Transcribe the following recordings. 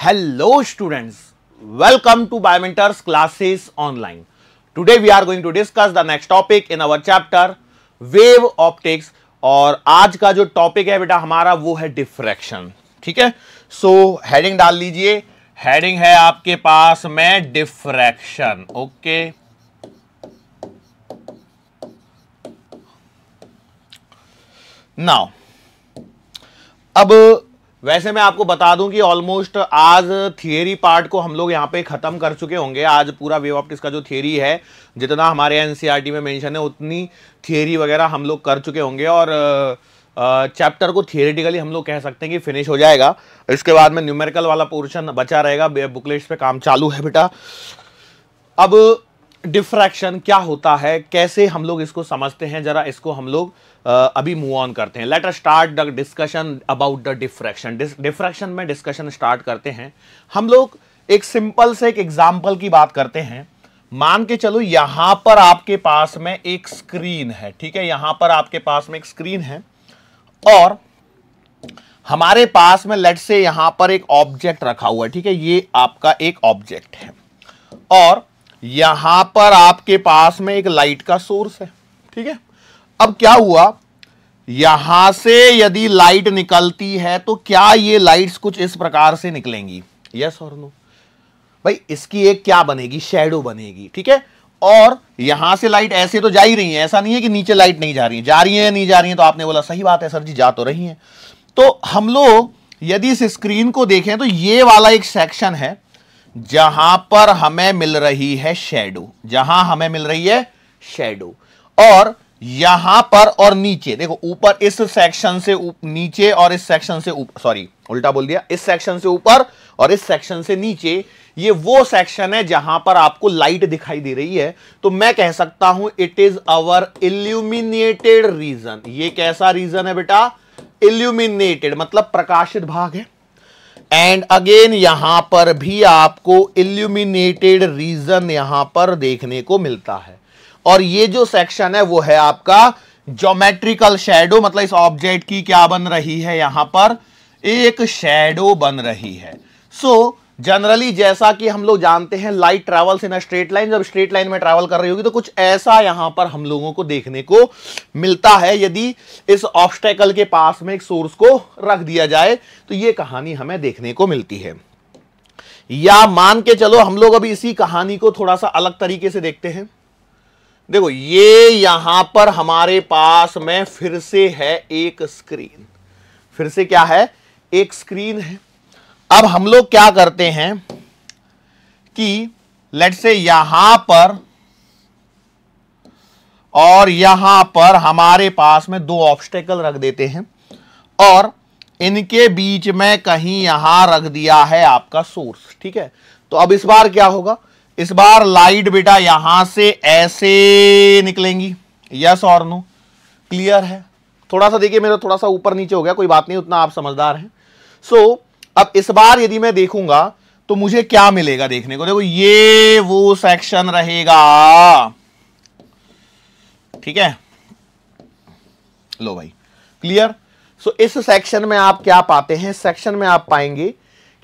Hello students, welcome to Biomentors classes online. Today we are going to discuss the next topic in our chapter wave optics और आज का जो topic है बेटा हमारा वो है डिफ्रैक्शन. ठीक है, सो हेडिंग डाल लीजिए. हेडिंग है आपके पास में डिफ्रैक्शन. ओके, नाउ अब वैसे मैं आपको बता दूं कि ऑलमोस्ट आज थियरी पार्ट को हम लोग यहाँ पे खत्म कर चुके होंगे. आज पूरा वेव ऑप्टिक्स का जो थियरी है जितना हमारे एनसीईआरटी में मेंशन है उतनी थियरी वगैरह हम लोग कर चुके होंगे और चैप्टर को थियरेटिकली हम लोग कह सकते हैं कि फिनिश हो जाएगा. इसके बाद में न्यूमेरिकल वाला पोर्शन बचा रहेगा. बुकलेट्स पे काम चालू है बेटा. अब डिफ्रैक्शन क्या होता है, कैसे हम लोग इसको समझते हैं, जरा इसको हम लोग अभी मूव ऑन करते हैं. Let us start the discussion about the diffraction. Diffraction में डिस्कशन स्टार्ट करते हैं. हम लोग एक सिंपल से एक एग्जांपल की बात करते हैं. मान के चलो यहां पर आपके पास में एक स्क्रीन है. ठीक है, यहां पर आपके पास में एक स्क्रीन है और हमारे पास में लेट से यहां पर एक ऑब्जेक्ट रखा हुआ है. ठीक है, ये आपका एक ऑब्जेक्ट है और यहां पर आपके पास में एक लाइट का सोर्स है. ठीक है, अब क्या हुआ, यहां से यदि लाइट निकलती है तो क्या ये लाइट्स कुछ इस प्रकार से निकलेंगी? यस और नो? भाई इसकी एक क्या बनेगी, शैडो बनेगी. ठीक है, और यहां से लाइट ऐसे तो जा ही रही है, ऐसा नहीं है कि नीचे लाइट नहीं जा रही है. जा रही है, नहीं जा रही है? तो आपने बोला सही बात है सर जी, जा तो रही है. तो हम लोग यदि इस स्क्रीन को देखें तो ये वाला एक सेक्शन है जहां पर हमें मिल रही है शैडो, जहां हमें मिल रही है शैडो. और यहां पर और नीचे देखो, ऊपर इस सेक्शन से नीचे और इस सेक्शन से ऊपर, सॉरी उल्टा बोल दिया, इस सेक्शन से ऊपर और इस सेक्शन से नीचे, ये वो सेक्शन है जहां पर आपको लाइट दिखाई दे रही है. तो मैं कह सकता हूं it is our illuminated region. ये कैसा रीजन है बेटा? इल्यूमिनेटेड मतलब प्रकाशित भाग है. एंड अगेन यहां पर भी आपको इल्यूमिनेटेड रीजन यहां पर देखने को मिलता है. और ये जो सेक्शन है वो है आपका ज्योमेट्रिकल शैडो, मतलब इस ऑब्जेक्ट की क्या बन रही है, यहां पर एक शैडो बन रही है. सो जनरली जैसा कि हम लोग जानते हैं light travels in a straight line. जब स्ट्रेट लाइन में ट्रैवल कर रही होगी तो कुछ ऐसा यहां पर हम लोगों को देखने को मिलता है. यदि इस ऑब्स्टेकल के पास में एक सोर्स को रख दिया जाए तो यह कहानी हमें देखने को मिलती है. या मान के चलो हम लोग अभी इसी कहानी को थोड़ा सा अलग तरीके से देखते हैं. देखो ये यहां पर हमारे पास में फिर से है एक स्क्रीन. फिर से क्या है? एक स्क्रीन है. अब हम लोग क्या करते हैं कि लेट्स से यहां पर और यहां पर हमारे पास में दो ऑब्स्टेकल रख देते हैं और इनके बीच में कहीं यहां रख दिया है आपका सोर्स. ठीक है, तो अब इस बार क्या होगा, इस बार लाइट बेटा यहां से ऐसे निकलेंगी. यस और नो? क्लियर है? थोड़ा सा देखिए, मेरा थोड़ा सा ऊपर नीचे हो गया, कोई बात नहीं, उतना आप समझदार हैं. सो अब इस बार यदि मैं देखूंगा तो मुझे क्या मिलेगा देखने को? देखो ये वो सेक्शन रहेगा. ठीक है, लो भाई क्लियर. सो इस सेक्शन में आप क्या पाते हैं? सेक्शन में आप पाएंगे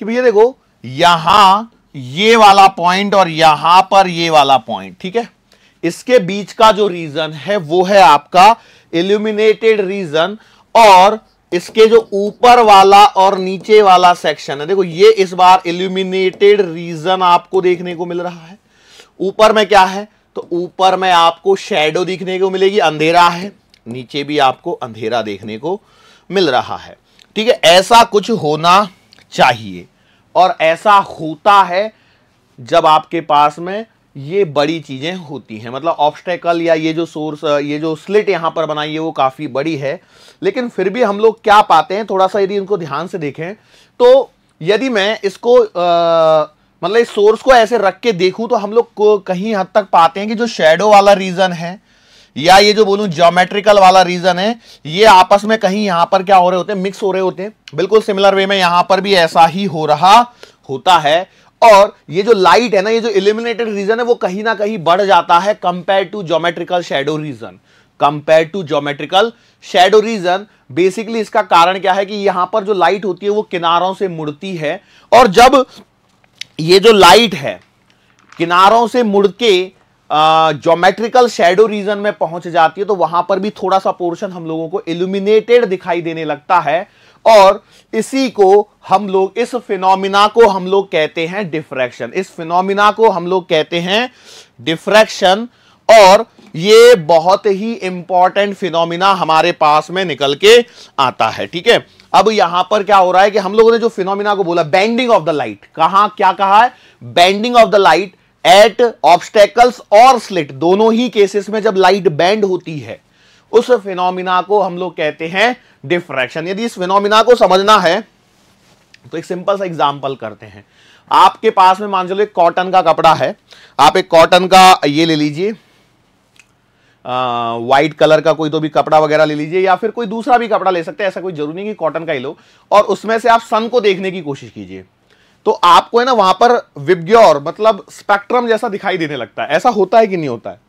कि भैया देखो यहां ये वाला पॉइंट और यहां पर ये वाला पॉइंट. ठीक है, इसके बीच का जो रीजन है वो है आपका इल्यूमिनेटेड रीजन. और इसके जो ऊपर वाला और नीचे वाला सेक्शन है, देखो ये इस बार इल्यूमिनेटेड रीजन आपको देखने को मिल रहा है. ऊपर में क्या है? तो ऊपर में आपको शैडो दिखने को मिलेगी, अंधेरा है. नीचे भी आपको अंधेरा देखने को मिल रहा है. ठीक है, ऐसा कुछ होना चाहिए और ऐसा होता है जब आपके पास में ये बड़ी चीजें होती हैं. मतलब ऑब्स्टेकल या ये जो सोर्स, ये जो स्लिट यहां पर बनाई है वो काफी बड़ी है. लेकिन फिर भी हम लोग क्या पाते हैं, थोड़ा सा यदि इनको ध्यान से देखें तो यदि मैं इसको मतलब इस सोर्स को ऐसे रख के देखूं तो हम लोग को कहीं हद तक पाते हैं कि जो शैडो वाला रीजन है या ये जो बोलूं ज्योमेट्रिकल वाला रीजन है, ये आपस में कहीं यहां पर क्या हो रहे होते हैं, मिक्स हो रहे होते हैं. बिल्कुल सिमिलर वे में यहां पर भी ऐसा ही हो रहा होता है. और ये जो लाइट है ना, ये जो इल्यूमिनेटेड रीजन है वो कहीं ना कहीं बढ़ जाता है compare to geometrical shadow region. Compare to geometrical shadow region. Basically इसका कारण क्या है कि यहां पर जो लाइट होती है वो किनारों से मुड़ती है, और जब ये जो लाइट है किनारों से मुड़ के ज्योमेट्रिकल शैडो रीजन में पहुंच जाती है, तो वहां पर भी थोड़ा सा पोर्शन हम लोगों को इल्यूमिनेटेड दिखाई देने लगता है, और इसी को हम लोग, इस फिनोमिना को हम लोग कहते हैं डिफ्रैक्शन। इस फिनोमिना को हम लोग कहते हैं डिफ्रैक्शन, और ये बहुत ही इंपॉर्टेंट फिनोमिना हमारे पास में निकल के आता है। ठीक है, अब यहां पर क्या हो रहा है कि हम लोगों ने जो फिनोमिना को बोला, बेंडिंग ऑफ द लाइट, कहां क्या कहा है, bending of the light at obstacles और स्लिट, दोनों ही केसेस में जब लाइट बेंड होती है उस फिनोमिना को हम लोग कहते हैं डिफ्रैक्शन। यदि इस फिनोमिना को समझना है तो एक सिंपल सा एग्जांपल करते हैं। आपके पास में मान चलो एक कॉटन का कपड़ा है, आप एक कॉटन का ये ले लीजिए, व्हाइट कलर का कोई तो भी कपड़ा वगैरह ले लीजिए, या फिर कोई दूसरा भी कपड़ा ले सकते हैं, ऐसा कोई जरूरी नहीं कि कॉटन का ही लो, और उसमें से आप सन को देखने की कोशिश कीजिए, तो आपको है ना वहां पर विब्ग्योर मतलब स्पेक्ट्रम जैसा दिखाई देने लगता है। ऐसा होता है कि नहीं होता है?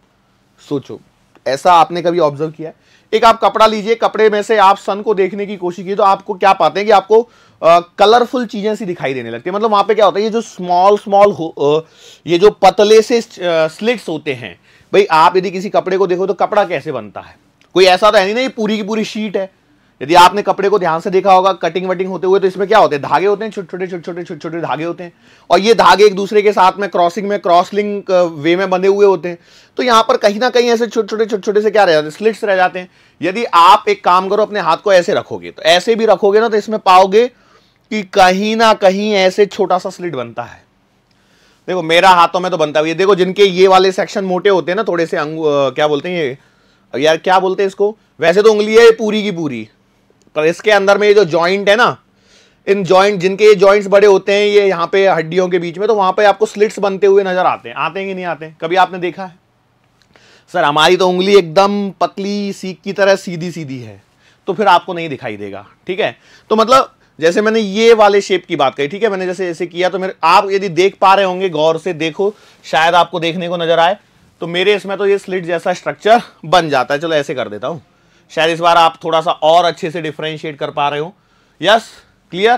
सोचो, ऐसा आपने कभी ऑब्जर्व किया है? एक आप कपड़ा लीजिए, कपड़े में से आप सन को देखने की कोशिश कीजिए, तो आपको क्या पाते हैं कि आपको कलरफुल चीजें सी दिखाई देने लगती है। मतलब वहां पे क्या होता है, ये जो स्मॉल ये जो पतले से स्लिट्स होते हैं, भाई आप यदि किसी कपड़े को देखो तो कपड़ा कैसे बनता है, कोई ऐसा तो है नहीं ना ये पूरी की पूरी शीट है। यदि आपने कपड़े को ध्यान से देखा होगा कटिंग वटिंग होते हुए, तो इसमें क्या होते हैं, धागे होते हैं, छोटे छोटे धागे होते हैं, और ये धागे एक दूसरे के साथ में क्रॉसिंग में क्रॉस लिंक वे में बंधे हुए होते हैं। तो यहां पर कहीं ना कहीं ऐसे छोटे छोटे से क्या रह जाते हैं, स्लिट्स रह जाते हैं। यदि आप एक काम करो, अपने हाथ को ऐसे रखोगे, तो ऐसे भी रखोगे ना, तो इसमें पाओगे कि कहीं ना कहीं ऐसे छोटा सा स्लिट बनता है। देखो मेरा हाथों में तो बनता हुआ, देखो जिनके ये वाले सेक्शन मोटे होते हैं ना, थोड़े से क्या बोलते हैं ये यार, क्या बोलते हैं इसको, वैसे तो उंगली है पूरी की पूरी, पर इसके अंदर में ये जो जॉइंट है ना, इन जॉइंट, जिनके ये जॉइंट्स बड़े होते हैं ये यहाँ पे हड्डियों के बीच में, तो वहां पे आपको स्लिट्स बनते हुए नजर आते हैं कि नहीं आते हैं? कभी आपने देखा है? सर हमारी तो उंगली एकदम पतली सीख की तरह सीधी सीधी है, तो फिर आपको नहीं दिखाई देगा। ठीक है, तो मतलब जैसे मैंने ये वाले शेप की बात कही, ठीक है, मैंने जैसे ऐसे किया, तो मेरे आप यदि देख पा रहे होंगे, गौर से देखो, शायद आपको देखने को नजर आए, तो मेरे इसमें तो ये स्लिट जैसा स्ट्रक्चर बन जाता है। चलो ऐसे कर देता हूं, शायद इस बार आप थोड़ा सा और अच्छे से डिफरेंशिएट कर पा रहे हो। Yes, clear?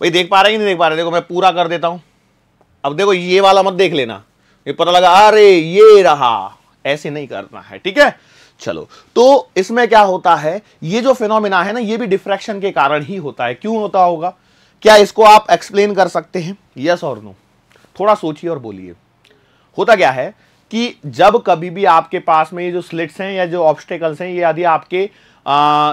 भाई देख पा रहे हैं कि नहीं देख पा रहे? देखो मैं पूरा कर देता हूं। अब देखो ये वाला मत देख लेना, ये पता लगा अरे ये रहा, ऐसे नहीं करना है। ठीक है, चलो, तो इसमें क्या होता है, ये जो फिनोमिना है ना, ये भी डिफ्रैक्शन के कारण ही होता है। क्यों होता होगा, क्या इसको आप एक्सप्लेन कर सकते हैं? यस और नो? थोड़ा सोचिए और बोलिए। होता क्या है कि जब कभी भी आपके पास में ये जो स्लिट्स हैं या जो ऑब्स्टेकल्स हैं, ये यदि आपके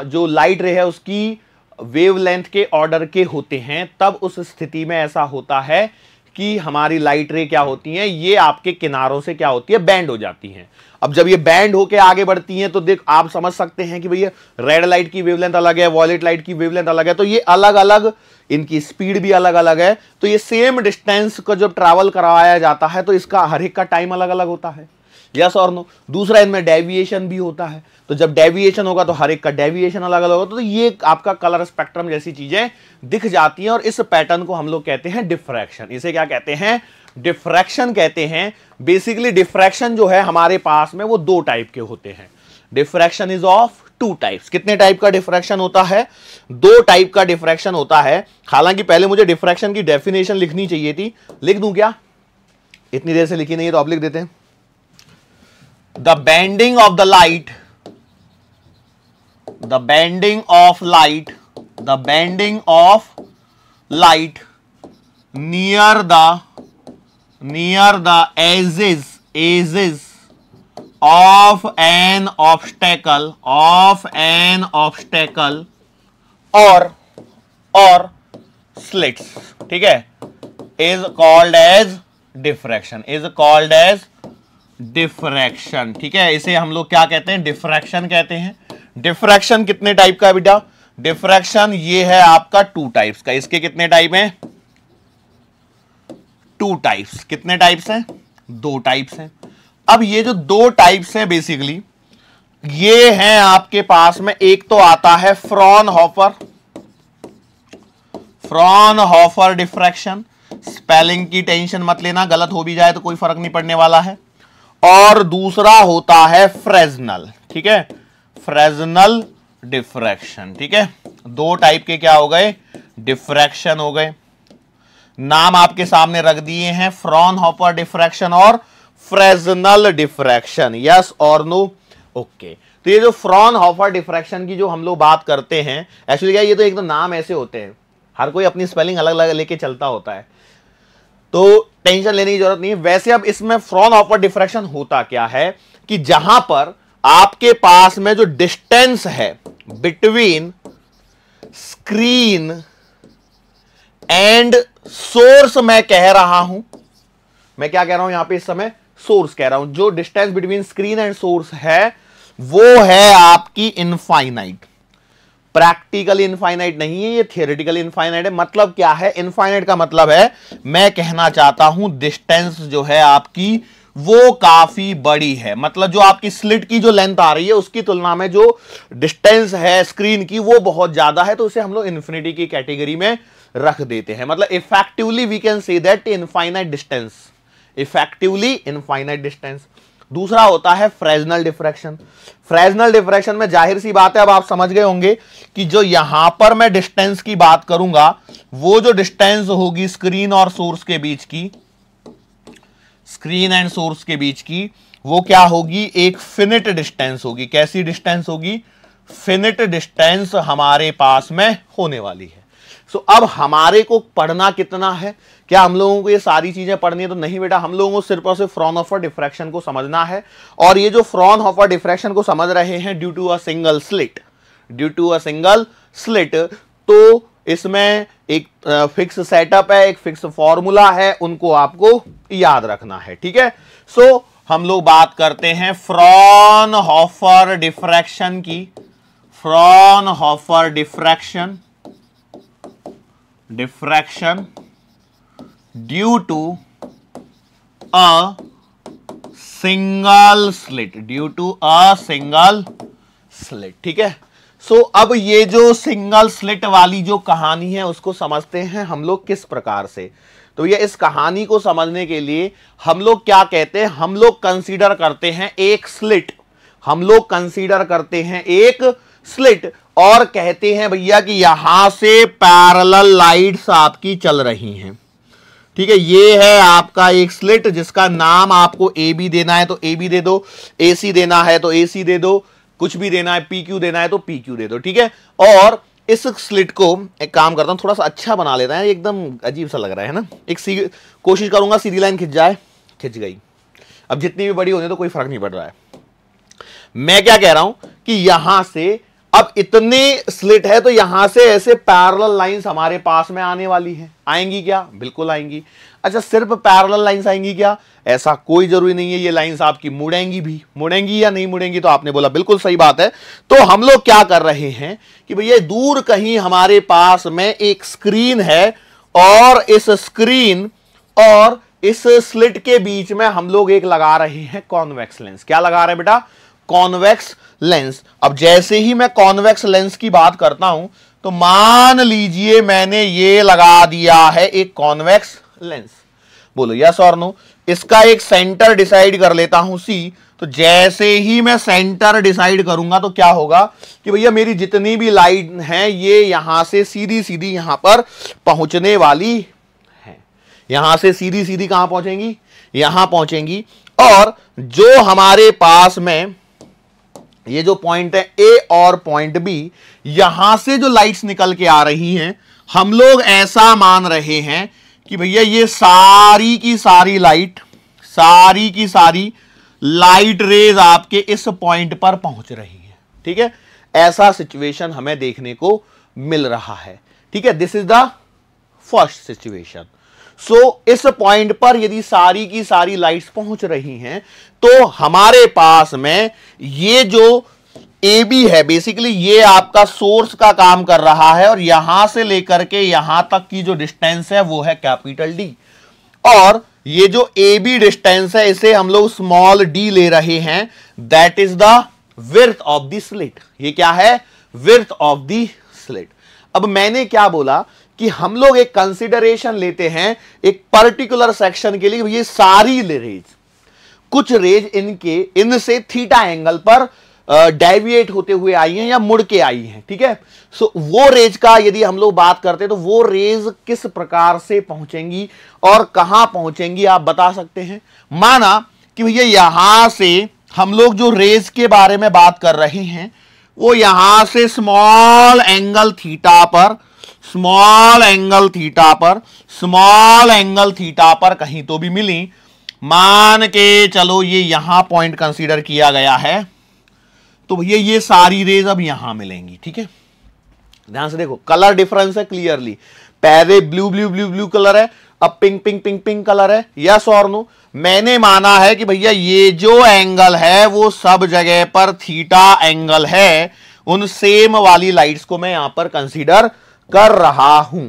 जो लाइट रे है उसकी वेवलेंथ के ऑर्डर के होते हैं, तब उस स्थिति में ऐसा होता है कि हमारी लाइट रे क्या होती हैं, ये आपके किनारों से क्या होती है, बैंड हो जाती हैं। अब जब ये बैंड होके आगे बढ़ती हैं, तो देख आप समझ सकते हैं कि भैया रेड लाइट की वेवलेंथ अलग है, वॉयलेट लाइट की वेवलेंथ अलग है, तो ये अलग अलग, इनकी स्पीड भी अलग अलग है। तो ये सेम डिस्टेंस को जब ट्रैवल कराया जाता है, तो इसका हर एक का टाइम अलग अलग होता है। यस और नो? दूसरा, इनमें डेविएशन भी होता है, तो जब डेविएशन होगा तो हर एक का डेविएशन अलग अलग होगा, तो ये आपका कलर स्पेक्ट्रम जैसी चीजें दिख जाती हैं, और इस पैटर्न को हम लोग कहते हैं डिफ्रैक्शन। इसे क्या कहते हैं? डिफ्रैक्शन कहते हैं। बेसिकली डिफ्रैक्शन जो है हमारे पास में वो दो टाइप के होते हैं। Diffraction is of two types. कितने टाइप का डिफ्रैक्शन होता है? दो टाइप का डिफ्रैक्शन होता है। हालांकि पहले मुझे डिफ्रैक्शन की डेफिनेशन लिखनी चाहिए थी, लिख दूं क्या? इतनी देर से लिखी नहीं है तो आप लिख देते हैं। The bending of the light, the bending of light, the bending of light near the edges of an obstacle or slits, ठीक है, is called as diffraction, ठीक है। इसे हम लोग क्या कहते हैं? डिफ्रैक्शन कहते हैं। डिफ्रैक्शन कितने टाइप का है बेटा? डिफ्रैक्शन ये है आपका टू टाइप्स का। इसके कितने टाइप हैं? Two types. कितने टाइप्स हैं? दो टाइप्स हैं। अब ये जो दो टाइप्स हैं बेसिकली ये हैं आपके पास में, एक तो आता है फ्रॉनहोफर डिफ्रैक्शन। स्पेलिंग की टेंशन मत लेना, गलत हो भी जाए तो कोई फर्क नहीं पड़ने वाला है। और दूसरा होता है फ्रेस्नेल, ठीक है, फ्रेजनल डिफ्रैक्शन। ठीक है, दो टाइप के क्या हो गए, डिफ्रैक्शन हो गए। नाम आपके सामने रख दिए हैं, फ्रॉनहोफर डिफ्रैक्शन और फ्रेजनल डिफ्रैक्शन। यस और नो? ओके। तो ये जो फ्रॉनहोफर डिफ्रैक्शन की जो हम लोग बात करते हैं, एक्चुअली क्या, ये तो एक तो नाम ऐसे होते हैं, हर कोई अपनी स्पेलिंग अलग अलग लेके चलता होता है, तो टेंशन लेने की जरूरत नहीं है। वैसे अब इसमें फ्रॉनहोफर डिफ्रैक्शन होता क्या है कि जहां पर आपके पास में जो डिस्टेंस है बिटवीन स्क्रीन एंड सोर्स, मैं कह रहा हूं, मैं क्या कह रहा हूं यहां पे इस समय, सोर्स कह रहा हूं, जो distance between screen and source है वो है आपकी इनफाइनाइट। प्रैक्टिकली इनफाइनाइट नहीं है, ये थियोरेटिकली इनफाइनाइट है। मतलब क्या है इनफाइनाइट का मतलब है, मैं कहना चाहता हूं डिस्टेंस जो है आपकी वो काफी बड़ी है। मतलब जो आपकी स्लिट की जो लेंथ आ रही है उसकी तुलना में जो डिस्टेंस है स्क्रीन की वो बहुत ज्यादा है, तो उसे हम लोग इन्फिनिटी की कैटेगरी में रख देते हैं। मतलब effectively we can say that infinite distance, effectively infinite distance. दूसरा होता है फ्रेजनल डिफ्रैक्शन। फ्रेजनल डिफ्रैक्शन में जाहिर सी बात है, अब आप समझ गए होंगे कि जो यहां पर मैं डिस्टेंस की बात करूंगा, वो जो डिस्टेंस होगी स्क्रीन और सोर्स के बीच की, स्क्रीन एंड सोर्स के बीच की, वो क्या होगी, एक फिनिट डिस्टेंस होगी। कैसी डिस्टेंस होगी, फिनिट डिस्टेंस हमारे पास में होने वाली है। सो अब हमारे को पढ़ना कितना है, क्या हम लोगों को ये सारी चीजें पढ़नी है? तो नहीं बेटा, हम लोगों को सिर्फ और सिर्फ फ्रॉनहोफर डिफ्रैक्शन को समझना है। और ये जो फ्रॉनहोफर डिफ्रैक्शन को समझ रहे हैं due to a single slit, due to a single slit, तो इसमें एक फिक्स सेटअप है, एक फिक्स फॉर्मूला है, उनको आपको याद रखना है। ठीक है, सो हम लोग बात करते हैं फ्रॉनहोफर डिफ्रैक्शन की। Fraunhofer diffraction, diffraction due to a single slit, due to a single slit. ठीक है, सो अब ये जो सिंगल स्लिट वाली जो कहानी है उसको समझते हैं हम लोग किस प्रकार से। तो ये इस कहानी को समझने के लिए हम लोग क्या कहते हैं, हम लोग कंसीडर करते हैं एक स्लिट, हम लोग कंसीडर करते हैं एक स्लिट और कहते हैं भैया कि यहां से पैरेलल लाइट्स आपकी चल रही हैं। ठीक है, ये है आपका एक स्लिट जिसका नाम आपको ए बी देना है तो ए बी दे दो, ए सी देना है तो ए सी दे दो, कुछ भी देना है, पी क्यू देना है तो पी क्यू दे दो। ठीक है, और इस स्लिट को एक काम करता हूं, थोड़ा सा अच्छा बना लेता है, एकदम अजीब सा लग रहा है ना। कोशिश करूंगा सीधी लाइन खिंच जाए, खिंच गई। अब जितनी भी बड़ी होने तो कोई फर्क नहीं पड़ रहा है। मैं क्या कह रहा हूं कि यहां से अब इतने स्लिट है तो यहां से ऐसे पैरेलल लाइंस हमारे पास में आने वाली हैं। आएंगी क्या? बिल्कुल आएंगी। अच्छा, सिर्फ पैरेलल लाइंस आएंगी क्या? ऐसा कोई जरूरी नहीं है। ये लाइंस आपकी मुड़ेंगी भी, मुड़ेंगी या नहीं मुड़ेंगी? तो आपने बोला बिल्कुल सही बात है। तो हम लोग क्या कर रहे हैं कि भैया दूर कहीं हमारे पास में एक स्क्रीन है और इस स्क्रीन और इस स्लिट के बीच में हम लोग एक लगा रहे हैं कॉन्वेक्स लेंस। क्या लगा रहे हैं बेटा? Convex lens. अब जैसे ही मैं कॉन्वेक्स लेंस की बात करता हूं तो मान लीजिए मैंने ये लगा दिया है एक कॉन्वेक्स लेंस। बोलो यस और नो। इसका एक सेंटर डिसाइड कर लेता हूं सी। तो जैसे ही मैं सेंटर डिसाइड करूंगा तो क्या होगा कि भैया मेरी जितनी भी लाइट हैं ये यहां से सीधी सीधी यहां पर पहुंचने वाली है। यहां से सीधी सीधी कहां पहुंचेंगी? यहां पहुंचेंगी। और जो हमारे पास में ये जो पॉइंट है ए और पॉइंट बी, यहां से जो लाइट्स निकल के आ रही हैं, हम लोग ऐसा मान रहे हैं कि भैया ये सारी की सारी लाइट रेज आपके इस पॉइंट पर पहुंच रही है। ठीक है, ऐसा सिचुएशन हमें देखने को मिल रहा है। ठीक है, this is the first situation. So इस पॉइंट पर यदि सारी की सारी लाइट्स पहुंच रही हैं तो हमारे पास में ये जो ए बी है, बेसिकली ये आपका सोर्स का काम कर रहा है और यहां से लेकर के यहां तक की जो डिस्टेंस है वो है कैपिटल डी। और ये जो ए बी डिस्टेंस है इसे हम लोग स्मॉल डी ले रहे हैं। That is the width of the slit. ये क्या है? Width of the slit. अब मैंने क्या बोला कि हम लोग एक कंसिडरेशन लेते हैं एक पर्टिकुलर सेक्शन के लिए। ये सारी रेज, कुछ रेज इनसे थीटा एंगल पर डेविएट होते हुए आई हैं या मुड़ के आई हैं, ठीक है। सो वो रेज का यदि हम लोग बात करते हैं तो वो रेज किस प्रकार से पहुंचेंगी और कहां पहुंचेंगी आप बता सकते हैं। माना कि भैया यहां से हम लोग जो रेज के बारे में बात कर रहे हैं वो यहां से स्मॉल एंगल थीटा पर कहीं तो भी मिली, मान के चलो ये यहां पॉइंट कंसीडर किया गया है, तो भैया ये सारी रेज अब यहां मिलेंगी, ठीक है। ध्यान से देखो, कलर डिफरेंस है क्लियरली, पहले blue blue blue blue colour है, अब pink pink pink pink colour है, यस और नो। मैंने माना है कि भैया ये जो एंगल है वो सब जगह पर थीटा एंगल है, उन सेम वाली लाइट्स को मैं यहां पर कंसीडर कर रहा हूं।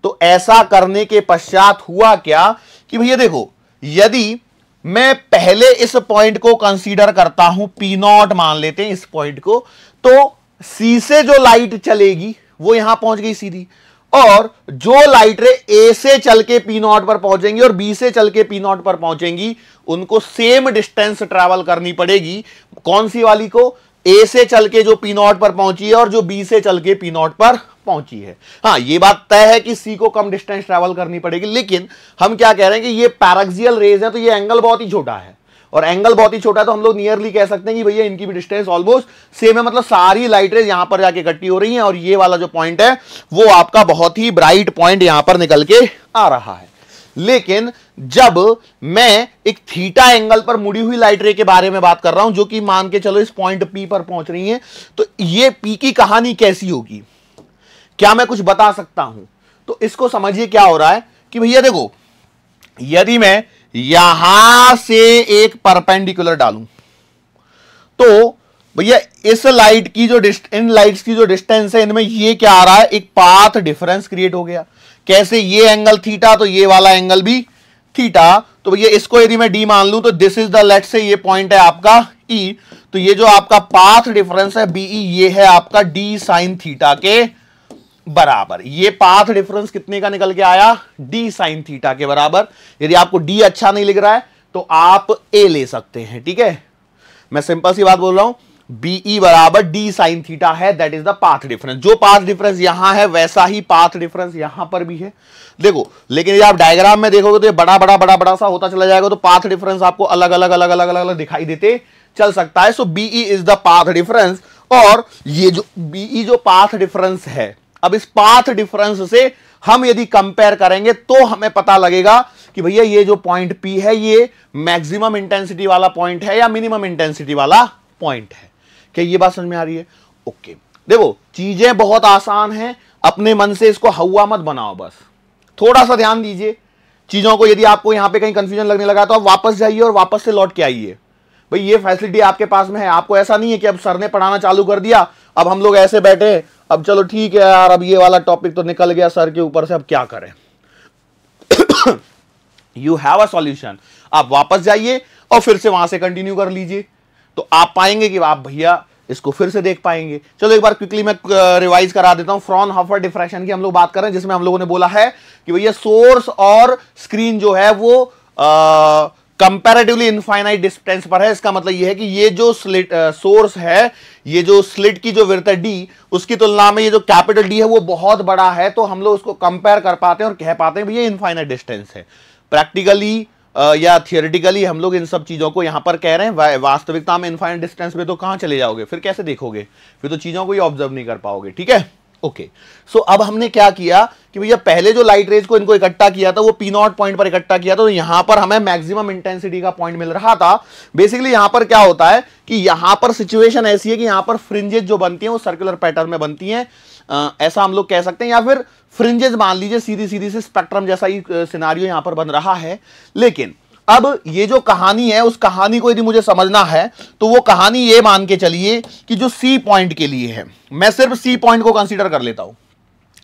तो ऐसा करने के पश्चात हुआ क्या कि भैया देखो, यदि मैं पहले इस पॉइंट को कंसीडर करता हूं, P0 मान लेते हैं इस पॉइंट को, तो C से जो लाइट चलेगी वो यहां पहुंच गई सीधी, और जो लाइट रे A से चल के P0 पर पहुंचेंगी और B से चल के P0 पर पहुंचेंगी, उनको सेम डिस्टेंस ट्रैवल करनी पड़ेगी। कौन सी वाली को? A से चल के जो P0 पर पहुंची है और जो B से चल के P0 पर पहुंची है। हाँ, ये बात तय है कि C को कम डिस्टेंस ट्रैवल करनी पड़ेगी, लेकिन हम क्या कह रहे हैं कि ये पैराक्सियल रेज है तो ये एंगल बहुत ही छोटा है, और एंगल बहुत ही छोटा है तो हम लोग नियरली कह सकते हैं कि भैया इनकी भी डिस्टेंस ऑलमोस्ट सेम है, मतलब सारी लाइट रेज यहां पर जाके इकट्ठी हो रही हैं, और ये वाला जो पॉइंट है वो आपका बहुत ही ब्राइट पॉइंट यहां पर निकल के आ रहा है। लेकिन जब मैं एक थीटा एंगल पर मुड़ी हुई लाइट रे के बारे में बात कर रहा हूं, जो कि मान के चलो इस पॉइंट P पर पहुंच रही है, तो ये P की कहानी कैसी होगी, क्या मैं कुछ बता सकता हूं? तो इसको समझिए क्या हो रहा है कि भैया देखो, यदि मैं यहां से एक परपेंडिकुलर डालूं तो भैया इस लाइट की जो इन लाइट्स की जो डिस्टेंस है, इनमें ये क्या आ रहा है, एक पाथ डिफरेंस क्रिएट हो गया। कैसे? ये एंगल थीटा तो ये वाला एंगल भी थीटा, तो भैया इसको यदि मैं डी मान लूं तो this is the, let's say ये पॉइंट है आपका ई, तो ये जो आपका पाथ डिफरेंस है बीई, ये है आपका डी साइन थीटा के बराबर। ये पाथ डिफरेंस कितने का निकल के आया? डी साइन थीटा के बराबर। यदि आपको डी अच्छा नहीं लिख रहा है तो आप ए ले सकते हैं, ठीक है। मैं सिंपल सी बात बोल रहा हूं, बीई बराबर डी साइन थीटा है, that is the path difference. जो पाथ डिफरेंस यहां है वैसा ही पाथ डिफरेंस यहां पर भी है, देखो। लेकिन यदि आप डायग्राम में देखोगे तो ये बड़ा बड़ा बड़ा बड़ा सा होता चला जाएगा, तो पाथ डिफरेंस आपको अलग अलग अलग अलग अलग अलग दिखाई देते चल सकता है। So BE is the path difference, और ये जो बीई जो पाथ डिफरेंस है, अब इस पाथ डिफरेंस से हम यदि कंपेयर करेंगे तो हमें पता लगेगा कि भैया ये जो पॉइंट P है ये मैक्सिमम इंटेंसिटी वाला पॉइंट है या मिनिमम इंटेंसिटी वाला पॉइंट है। क्या ये बात समझ में आ रही है? ओके, देखो चीजें बहुत आसान हैं, अपने मन से इसको हवा मत बनाओ, बस थोड़ा सा ध्यान दीजिए चीजों को। यदि आपको यहां पे कहीं कंफ्यूजन लगने लगा तो आप वापस जाइए और वापस से लौट के आइए। भाई ये फैसिलिटी आपके पास में है, आपको ऐसा नहीं है कि अब सर ने पढ़ाना चालू कर दिया, अब हम लोग ऐसे बैठे, अब चलो ठीक है यार, अब ये वाला टॉपिक तो निकल गया सर के ऊपर से, अब क्या करें। यू हैव अ सॉल्यूशन, आप वापस जाइए और फिर से वहां से कंटिन्यू कर लीजिए, तो आप पाएंगे कि आप भैया इसको फिर से देख पाएंगे। चलो एक बार क्विकली मैं रिवाइज करा देता हूं। फ्रॉनहोफर डिफ्रैक्शन की हम लोग बात कर रहे हैं, जिसमें हम लोगों ने बोला है कि भैया सोर्स और स्क्रीन जो है वो कंपैरेटिवली इनफाइनाइट डिस्टेंस पर है। इसका मतलब यह है कि ये जो स्लिट सोर्स है, ये जो स्लिट की जो विड्थ है डी, उसकी तुलना में ये जो कैपिटल डी है वो बहुत बड़ा है, तो हम लोग उसको कंपेयर कर पाते हैं और कह पाते हैं भैया इनफाइनाइट डिस्टेंस है। प्रैक्टिकली या थियोरेटिकली हम लोग इन सब चीजों को यहां पर कह रहे हैं, वास्तविकता में इनफाइनाइट डिस्टेंस पे तो कहां चले जाओगे, फिर कैसे देखोगे, फिर तो चीजों को ही ऑब्जर्व नहीं कर पाओगे, ठीक है। ओके, सो अब हमने क्या किया कि भैया पहले जो लाइट रेज को इनको इकट्ठा किया था वो P0 पॉइंट पर इकट्ठा किया था, तो यहां पर हमें मैक्सिमम इंटेंसिटी का पॉइंट मिल रहा था। बेसिकली यहां पर क्या होता है कि यहां पर सिचुएशन ऐसी है कि यहां पर फ्रिंजेस जो बनती हैं वो सर्कुलर पैटर्न में बनती हैं, ऐसा हम लोग कह सकते हैं, या फिर फ्रिंजेस मान लीजिए सीधी सीधी से स्पेक्ट्रम जैसा ही सिनारियो यहां पर बन रहा है। लेकिन अब ये जो कहानी है, उस कहानी को यदि मुझे समझना है तो वो कहानी ये मान के चलिए कि जो सी पॉइंट के लिए है, मैं सिर्फ सी पॉइंट को कंसीडर कर लेता हूं,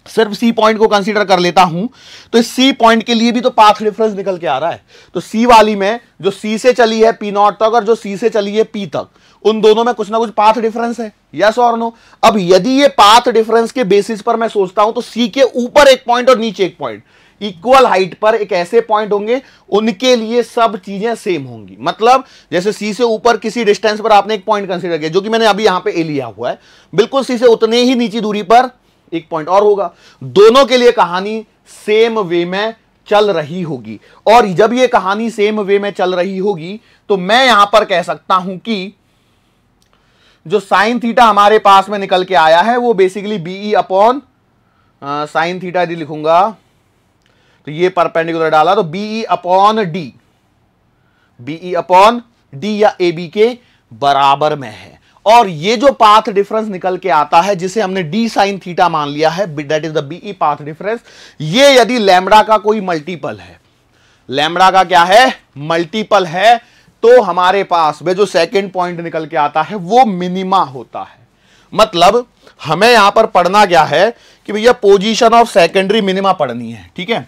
सिर्फ सी पॉइंट को कंसीडर कर लेता हूं, तो इस सी पॉइंट के लिए भी तो पाथ डिफरेंस निकल के आ रहा है। तो सी वाली में जो सी से चली है P0 तक और जो सी से चली है P तक, उन दोनों में कुछ ना कुछ पाथ डिफरेंस है, यस और नो। अब यदि ये पाथ डिफरेंस के बेसिस पर मैं सोचता हूं तो सी के ऊपर एक पॉइंट और नीचे एक पॉइंट, इक्वल हाइट पर एक ऐसे पॉइंट होंगे उनके लिए सब चीजें सेम होंगी। मतलब जैसे सी से ऊपर किसी डिस्टेंस पर आपने एक पॉइंट कंसीडर किया, जो कि मैंने अभी यहां पे ए लिया हुआ है, बिल्कुल सी से उतने ही नीची दूरी पर एक पॉइंट और होगा। दोनों के लिए कहानी सेम वे में चल रही होगी, और जब ये कहानी सेम वे में चल रही होगी तो मैं यहां पर कह सकता हूं कि जो साइन थीटा हमारे पास में निकल के आया है वो basically BE upon sine theta D लिखूंगा, तो ये परपेंडिकुलर डाला तो BE upon D, BE upon D या ए बी के बराबर में है। और ये जो पाथ डिफरेंस निकल के आता है जिसे हमने डी साइन थीटा मान लिया है, that is the BE path difference, ये यदि लैम्बडा का कोई मल्टीपल है, लैम्बडा का क्या है, मल्टीपल है, तो हमारे पास में जो सेकंड पॉइंट निकल के आता है वो मिनिमा होता है। मतलब हमें यहां पर पढ़ना क्या है कि भैया पोजीशन ऑफ सेकेंडरी मिनिमा पढ़नी है, ठीक है।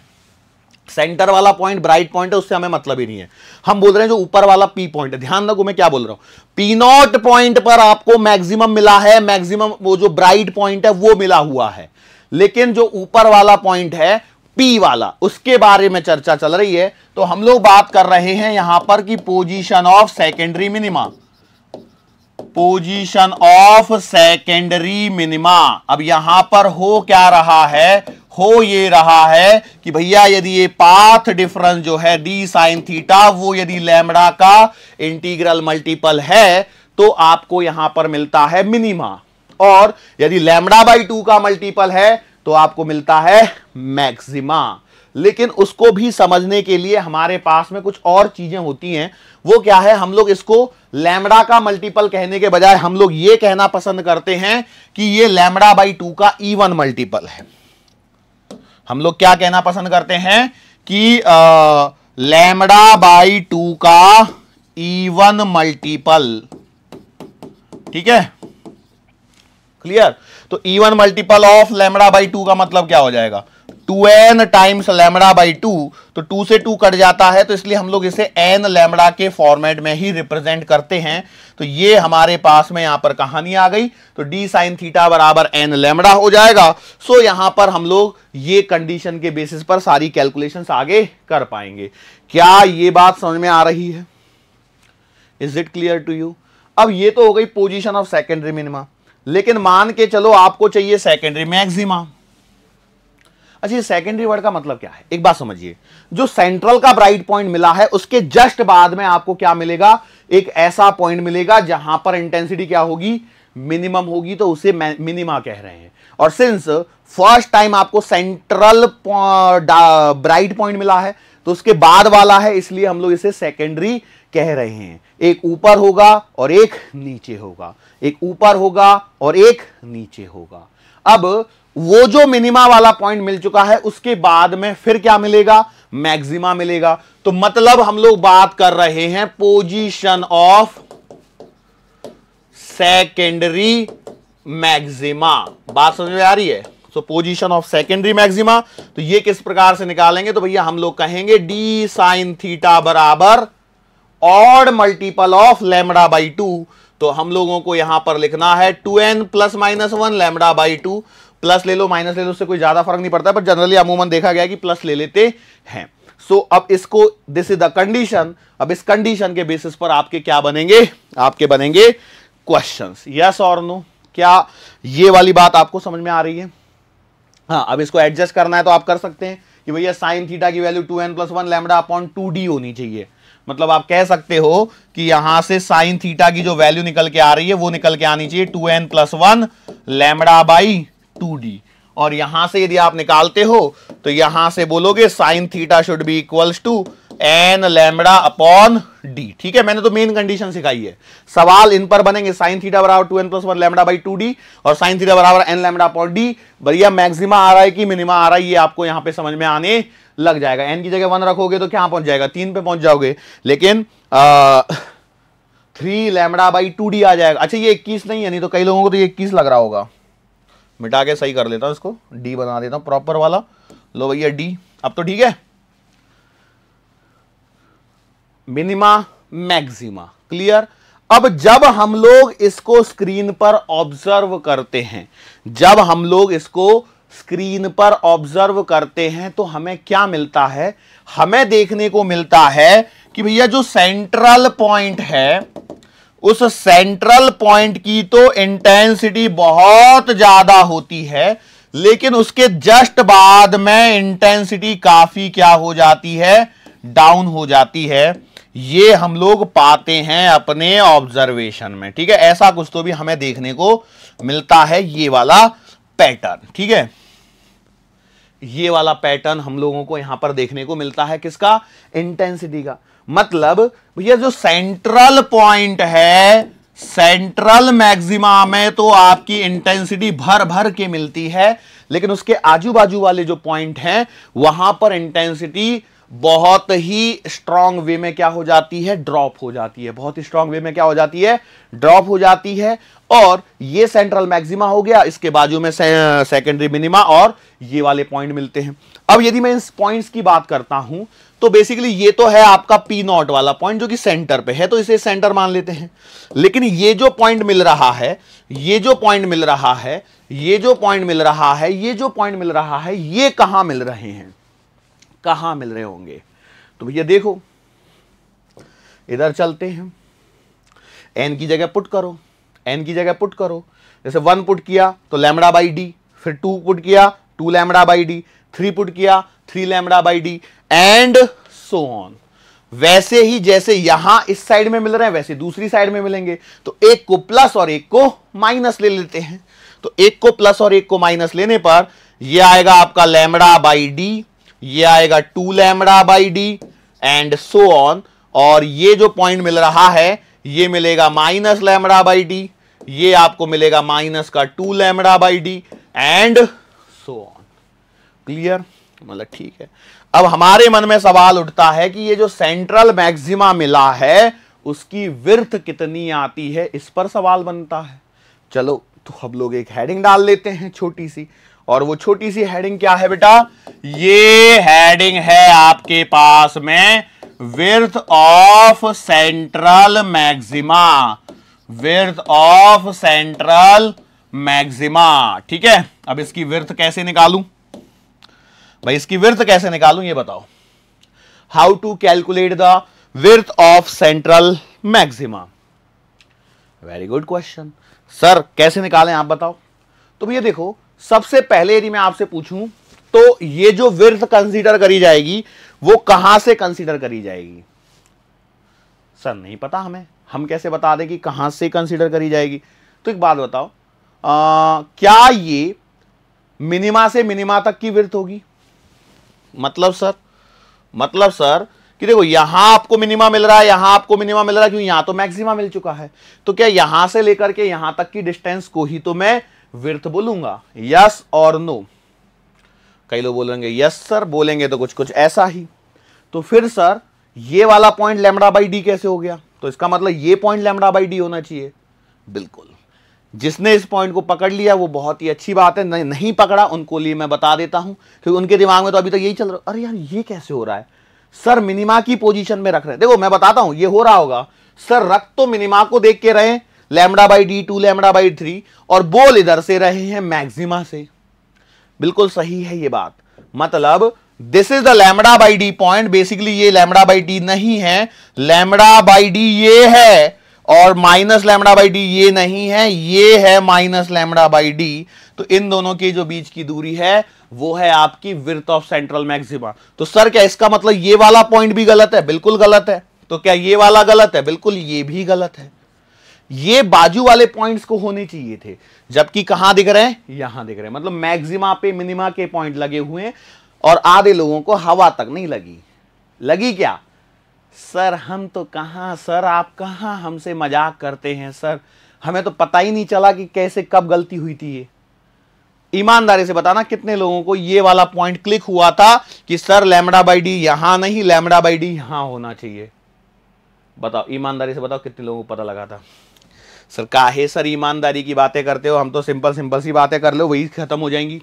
सेंटर वाला पॉइंट ब्राइट पॉइंट है, उससे हमें मतलब ही नहीं है। हम बोल रहे हैं जो ऊपर वाला पी पॉइंट है, ध्यान रखो मैं क्या बोल रहा हूं। पी नॉट पॉइंट पर आपको मैक्सिमम मिला है, मैक्सिमम वो जो ब्राइट पॉइंट है वो मिला हुआ है, लेकिन जो ऊपर वाला पॉइंट है पी वाला, उसके बारे में चर्चा चल रही है। तो हम लोग बात कर रहे हैं यहां पर कि position of secondary minima, position of secondary minima. अब यहां पर हो क्या रहा है, हो ये रहा है कि भैया यदि ये पाथ डिफरेंस जो है डी साइन थीटा वो यदि लैम्बडा का इंटीग्रल मल्टीपल है तो आपको यहां पर मिलता है मिनिमा, और यदि लैम्बडा बाई 2 का मल्टीपल है तो आपको मिलता है मैक्सिमा। लेकिन उसको भी समझने के लिए हमारे पास में कुछ और चीजें होती हैं। वो क्या है, हम लोग इसको लैम्बडा का मल्टीपल कहने के बजाय हम लोग ये कहना पसंद करते हैं कि ये लैम्बडा बाई 2 का इवन मल्टीपल है। हम लोग क्या कहना पसंद करते हैं कि लैम्बडा बाई 2 का इवन मल्टीपल, ठीक है, क्लियर। तो even multiple of lambda by 2 का मतलब क्या हो जाएगा, 2n टाइम्स लैम्बडा बाई 2, तो 2 से 2 कट जाता है, तो इसलिए हम लोग इसे n लैम्बडा के फॉर्मेट में ही रिप्रेजेंट करते हैं। तो ये हमारे पास में यहां पर कहानी आ गई, तो डी साइन थीटा बराबर n लैम्बडा हो जाएगा। सो यहां पर हम लोग ये कंडीशन के बेसिस पर सारी कैलकुलेशंस आगे कर पाएंगे। क्या ये बात समझ में आ रही है, is it clear to you. अब ये तो हो गई पोजीशन ऑफ सेकेंडरी मिनिमा, लेकिन मान के चलो आपको चाहिए सेकेंडरी मैक्सिमा। अच्छा, ये सेकेंडरी वर्ड का मतलब क्या है, एक बात समझिए। जो सेंट्रल का ब्राइट पॉइंट मिला है उसके जस्ट बाद में आपको क्या मिलेगा, एक ऐसा पॉइंट मिलेगा जहां पर इंटेंसिटी क्या होगी, मिनिमम होगी, तो उसे मिनिमा कह रहे हैं। और सिंस फर्स्ट टाइम आपको सेंट्रल ब्राइट पॉइंट मिला है तो उसके बाद वाला है, इसलिए हम लोग इसे सेकेंडरी कह रहे हैं। एक ऊपर होगा और एक नीचे होगा, एक ऊपर होगा और एक नीचे होगा। अब वो जो मिनिमा वाला पॉइंट मिल चुका है उसके बाद में फिर क्या मिलेगा, मैक्सिमा मिलेगा। तो मतलब हम लोग बात कर रहे हैं पोजीशन ऑफ सेकेंडरी मैक्सिमा। बात समझ में आ रही है। सो पोजीशन ऑफ सेकेंडरी मैक्सिमा, तो ये किस प्रकार से निकालेंगे, तो भैया हम लोग कहेंगे डी साइन थीटा बराबर odd multiple of lambda by 2। तो हम लोगों को यहां पर लिखना है 2n plus minus 1 lambda by 2, plus ले लो माइनस ले लो, उससे कोई ज्यादा फर्क नहीं पड़ता है, पर जनरली अमूमन देखा गया कि प्लस ले लेते हैं। सो अब इसको, दिस इज द कंडीशन। अब इस कंडीशन के बेसिस पर आपके क्या बनेंगे, आपके बनेंगे क्वेश्चंस, यस और नो। क्या ये वाली बात आपको समझ में आ रही है। हाँ, अब इसको एडजस्ट करना है तो आप कर सकते हैं कि भैया साइन थीटा की value 2n plus 1 lambda upon 2d होनी चाहिए। मतलब आप कह सकते हो कि यहां से साइन थीटा की जो वैल्यू निकल के आ रही है वो निकल के आनी चाहिए 2n plus 1 lambda by 2d। और यहां से यदि आप निकालते हो तो यहां से बोलोगे sine theta should be equals to n lambda upon d। ठीक है, मैंने तो मेन कंडीशन सिखाई है। सवाल इन पर बनेंगे साइन थीटा बराबर 2n plus 1 lambda by 2d और साइन थीटा बराबर n लैम्बडा अपॉन d। भैया मैक्सिमा आ रहा है कि मिनिमा आ रहा है, ये आपको यहां पे समझ में आने लग जाएगा। n की जगह 1 रखोगे तो क्या पहुंच जाएगा, 3 पे पहुंच जाओगे, लेकिन 3 लैम्बडा बाई 2d आ जाएगा। अच्छा, ये 21 नहीं है, नहीं तो कई लोगों को तो ये 21 लग रहा होगा। मिटा के सही कर लेता हूं, इसको d बना देता हूं प्रॉपर वाला। लो भैया d, अब तो ठीक है। Minima maxima clear. अब जब हम लोग इसको स्क्रीन पर ऑब्जर्व करते हैं, जब हम लोग इसको स्क्रीन पर ऑब्जर्व करते हैं तो हमें क्या मिलता है, हमें देखने को मिलता है कि भैया जो सेंट्रल पॉइंट है उस सेंट्रल पॉइंट की तो इंटेंसिटी बहुत ज्यादा होती है, लेकिन उसके जस्ट बाद में इंटेंसिटी काफी क्या हो जाती है, डाउन हो जाती है। ये हम लोग पाते हैं अपने ऑब्जर्वेशन में, ठीक है। ऐसा कुछ तो भी हमें देखने को मिलता है, ये वाला पैटर्न, ठीक है। ये वाला पैटर्न हम लोगों को यहां पर देखने को मिलता है, किसका, इंटेंसिटी का। मतलब भैया जो सेंट्रल पॉइंट है, सेंट्रल मैक्सिमा में तो आपकी इंटेंसिटी भर भर के मिलती है, लेकिन उसके आजू बाजू वाले जो पॉइंट हैं वहां पर इंटेंसिटी बहुत ही स्ट्रांग वे में क्या हो जाती है, ड्रॉप हो जाती है। बहुत ही स्ट्रांग वे में क्या हो जाती है, ड्रॉप हो जाती है। और ये सेंट्रल मैक्सिमा हो गया, इसके बाजू में सेकेंडरी मिनिमा और ये वाले पॉइंट मिलते हैं। अब यदि मैं इस पॉइंट्स की बात करता हूं तो बेसिकली ये तो है आपका पी नॉट वाला पॉइंट जो कि सेंटर पे है, तो इसे सेंटर मान लेते हैं। लेकिन ये जो पॉइंट मिल रहा है, ये जो पॉइंट मिल रहा है, ये जो पॉइंट मिल रहा है, ये जो पॉइंट मिल रहा है, ये कहां मिल रहे हैं, कहां मिल रहे होंगे? तो भैया देखो, इधर चलते हैं, एन की जगह पुट करो, एन की जगह पुट करो। जैसे 1 पुट किया तो लैम्बडा बाई डी, फिर 2 पुट किया 2 लैम्बडा बाई डी, 3 पुट किया 3 lambda by D, and so on. वैसे ही जैसे यहां इस साइड में मिल रहे हैं वैसे दूसरी साइड में मिलेंगे। तो एक को प्लस और एक को माइनस ले लेते हैं। तो एक को प्लस और एक को माइनस लेने पर यह आएगा आपका लैम्बडा बाई डी, ये आएगा 2 lambda by D, and so on. और ये जो पॉइंट मिल रहा है ये मिलेगा माइनस लैम्बडा बाई डी, ये आपको मिलेगा माइनस का 2 lambda by D, and so on. Clear? मतलब ठीक है। अब हमारे मन में सवाल उठता है कि ये जो सेंट्रल मैक्सिमा मिला है उसकी विड्थ कितनी आती है, इस पर सवाल बनता है। चलो तो हम लोग एक हेडिंग डाल लेते हैं छोटी सी, और वो छोटी सी हेडिंग क्या है बेटा, ये हेडिंग है आपके पास में width of central maxima, width of central maxima, ठीक है। अब इसकी विड्थ कैसे निकालूं भाई, इसकी विड्थ कैसे निकालूं ये बताओ। How to calculate the width of central maxima? Very good question sir, कैसे निकालें आप बताओ। तो भैया देखो, सबसे पहले यदि मैं आपसे पूछूं तो ये जो विड्थ कंसीडर करी जाएगी वो कहां से कंसीडर करी जाएगी? सर नहीं पता हमें, हम कैसे बता दें कि कहां से कंसीडर करी जाएगी? तो एक बात बताओ, क्या ये मिनिमा से मिनिमा तक की विड्थ होगी? मतलब सर कि देखो यहां आपको मिनिमा मिल रहा है, यहां आपको मिनिमा मिल रहा है, क्योंकि यहां तो मैक्सिमा मिल चुका है। तो क्या यहां से लेकर के यहां तक की डिस्टेंस को ही तो मैं विड्थ बोलूंगा? यस और नो? कई लोग बोलेंगे यस सर, बोलेंगे तो कुछ कुछ ऐसा ही। तो फिर सर ये वाला पॉइंट लैम्बडा बाई डी कैसे हो गया? तो इसका मतलब ये पॉइंट लैम्बडा बाई डी होना चाहिए। बिल्कुल, जिसने इस पॉइंट को पकड़ लिया वो बहुत ही अच्छी बात है, नहीं पकड़ा उनको लिए मैं बता देता हूं, क्योंकि उनके दिमाग में तो अभी तक यही चल रहा है, अरे यार ये कैसे हो रहा है सर, मिनिमा की पोजीशन में रख रहे हैं। देखो मैं बताता हूं ये हो रहा होगा सर, रख तो मिनिमा को देख के रहे lambda by D 2 lambda by 3, और बोल इधर से रहे हैं मैक्सिमा से। बिल्कुल सही है ये बात। मतलब this is the lambda by D point, basically ये लैम्बडा बाई डी नहीं है, लैम्बडा बाई डी ये है, और माइनस लैम्बडा बाई डी ये नहीं है, ये है माइनस लैम्बडा बाई डी। तो इन दोनों के जो बीच की दूरी है वो है आपकी विड्थ ऑफ सेंट्रल मैक्सिमा। तो सर क्या इसका मतलब ये वाला पॉइंट भी गलत है? बिल्कुल गलत है। तो क्या ये वाला गलत है? बिल्कुल ये भी गलत है। ये बाजू वाले पॉइंट्स को होने चाहिए थे, जबकि कहां दिख रहे हैं? यहां दिख रहे हैं। मतलब मैक्सिमा पे मिनिमा के पॉइंट लगे हुए हैं, और आधे लोगों को हवा तक नहीं लगी। लगी क्या? सर हम तो कहां सर, आप कहां हमसे मजाक करते हैं सर, हमें तो पता ही नहीं चला कि कैसे कब गलती हुई थी। ये ईमानदारी से बताना कितने लोगों को ये वाला पॉइंट क्लिक हुआ था कि सर लैम्बडा बाई डी यहां नहीं, लैम्बडा बाई डी यहां होना चाहिए? बताओ, ईमानदारी से बताओ कितने लोगों को पता लगा था? सर काहे सर ईमानदारी की बातें करते हो, हम तो सिंपल सी बातें कर लो, वही खत्म हो जाएंगी।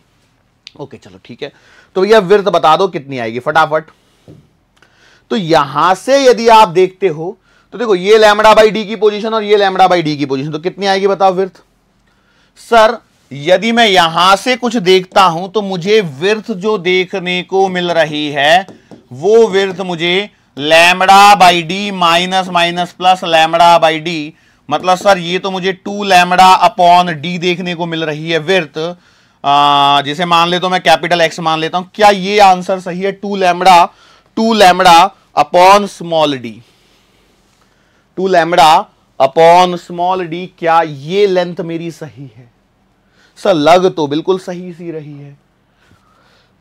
ओके चलो ठीक है। तो भैया विड्थ बता दो कितनी आएगी फटाफट। तो यहां से यदि आप देखते हो तो देखो ये लैम्बडा बाई डी की पोजीशन और ये लैम्बडा बाई डी की पोजीशन, तो कितनी आएगी बताओ विड्थ? सर यदि मैं यहां से कुछ देखता हूं तो मुझे विड्थ जो देखने को मिल रही है वो विड्थ मुझे lambda by D minus minus plus lambda by D, मतलब सर ये तो मुझे 2 लैम्बडा अपॉन डी देखने को मिल रही है विड्थ, जिसे मान ले तो मैं कैपिटल एक्स मान लेता हूं। क्या ये आंसर सही है? 2 lambda upon small D, 2 lambda upon small D, क्या ये लेंथ मेरी सही है? सर लग तो बिल्कुल सही सी रही है,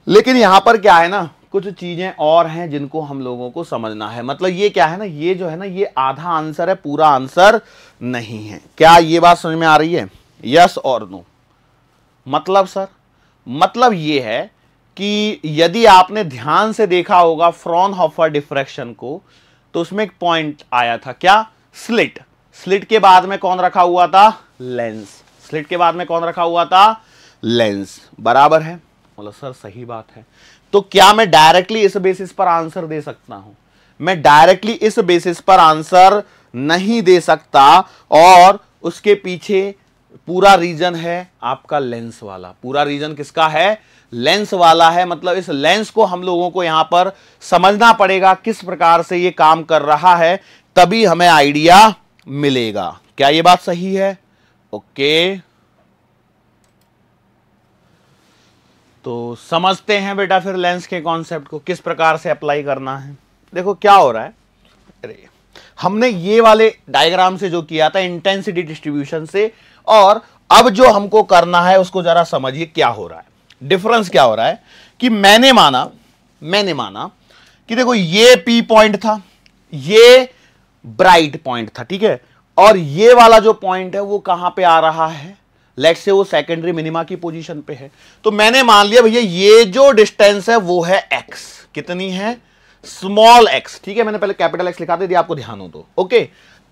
लेकिन यहां पर क्या है ना, कुछ चीजें और हैं जिनको हम लोगों को समझना है। मतलब ये क्या है ना, ये जो है ना, ये आधा आंसर है, पूरा आंसर नहीं है। क्या ये बात समझ में आ रही है? यस और नो? मतलब सर, मतलब ये है कि यदि आपने ध्यान से देखा होगा फ्रॉनहोफर डिफ्रैक्शन को, तो उसमें एक पॉइंट आया था, क्या? स्लिट। स्लिट के बाद में कौन रखा हुआ था? लेंस। स्लिट के बाद में कौन रखा हुआ था? लेंस। बराबर है? बोला सर सही बात है। तो क्या मैं डायरेक्टली इस बेसिस पर आंसर दे सकता हूं? मैं डायरेक्टली इस बेसिस पर आंसर नहीं दे सकता, और उसके पीछे पूरा रीजन है आपका लेंस वाला। पूरा रीजन किसका है? लेंस वाला है। मतलब इस लेंस को हम लोगों को यहां पर समझना पड़ेगा किस प्रकार से ये काम कर रहा है, तभी हमें आइडिया मिलेगा। क्या ये बात सही है? ओके, तो समझते हैं बेटा फिर लेंस के कॉन्सेप्ट को किस प्रकार से अप्लाई करना है। देखो क्या हो रहा है, अरे हमने ये वाले डायग्राम से जो किया था इंटेंसिटी डिस्ट्रीब्यूशन से, और अब जो हमको करना है उसको जरा समझिए क्या हो रहा है। डिफरेंस क्या हो रहा है कि मैंने माना कि देखो ये P पॉइंट था, ये ब्राइट पॉइंट था, ठीक है, और ये वाला जो पॉइंट है वो कहां पे आ रहा है? लेट्स से वो सेकेंडरी मिनिमा की पोजीशन पे है। तो मैंने मान लिया भैया ये जो डिस्टेंस है वो है x। कितनी है? Small x। ठीक है, मैंने पहले कैपिटल x लिखा दिया, आपको ध्यान हो तो। ओके,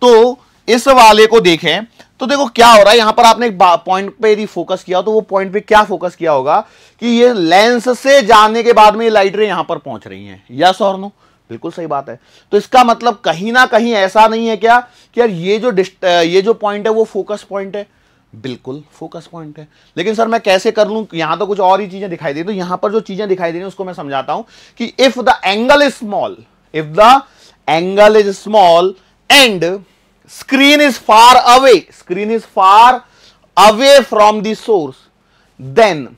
तो इस वाले को देखें तो देखो क्या हो रहा है, यहां पर आपने एक पॉइंट पे यदि फोकस किया तो वो पॉइंट पे क्या फोकस किया होगा कि ये लेंस से जाने के बाद में ये लाइट रे यहां पर पहुंच रही हैं। यस और नो? बिल्कुल सही बात है। तो इसका मतलब कहीं ना कहीं ऐसा नहीं है क्या कि यार ये जो पॉइंट है वो फोकस पॉइंट है? बिल्कुल फोकस पॉइंट है। लेकिन सर मैं कैसे कर लूं? यहां तो कुछ और ही चीजें दिखाई दे, तो यहां पर जो चीजें दिखाई दे रही हैं उसको मैं समझाता हूं कि if the angle is small and screen is far away from the source, then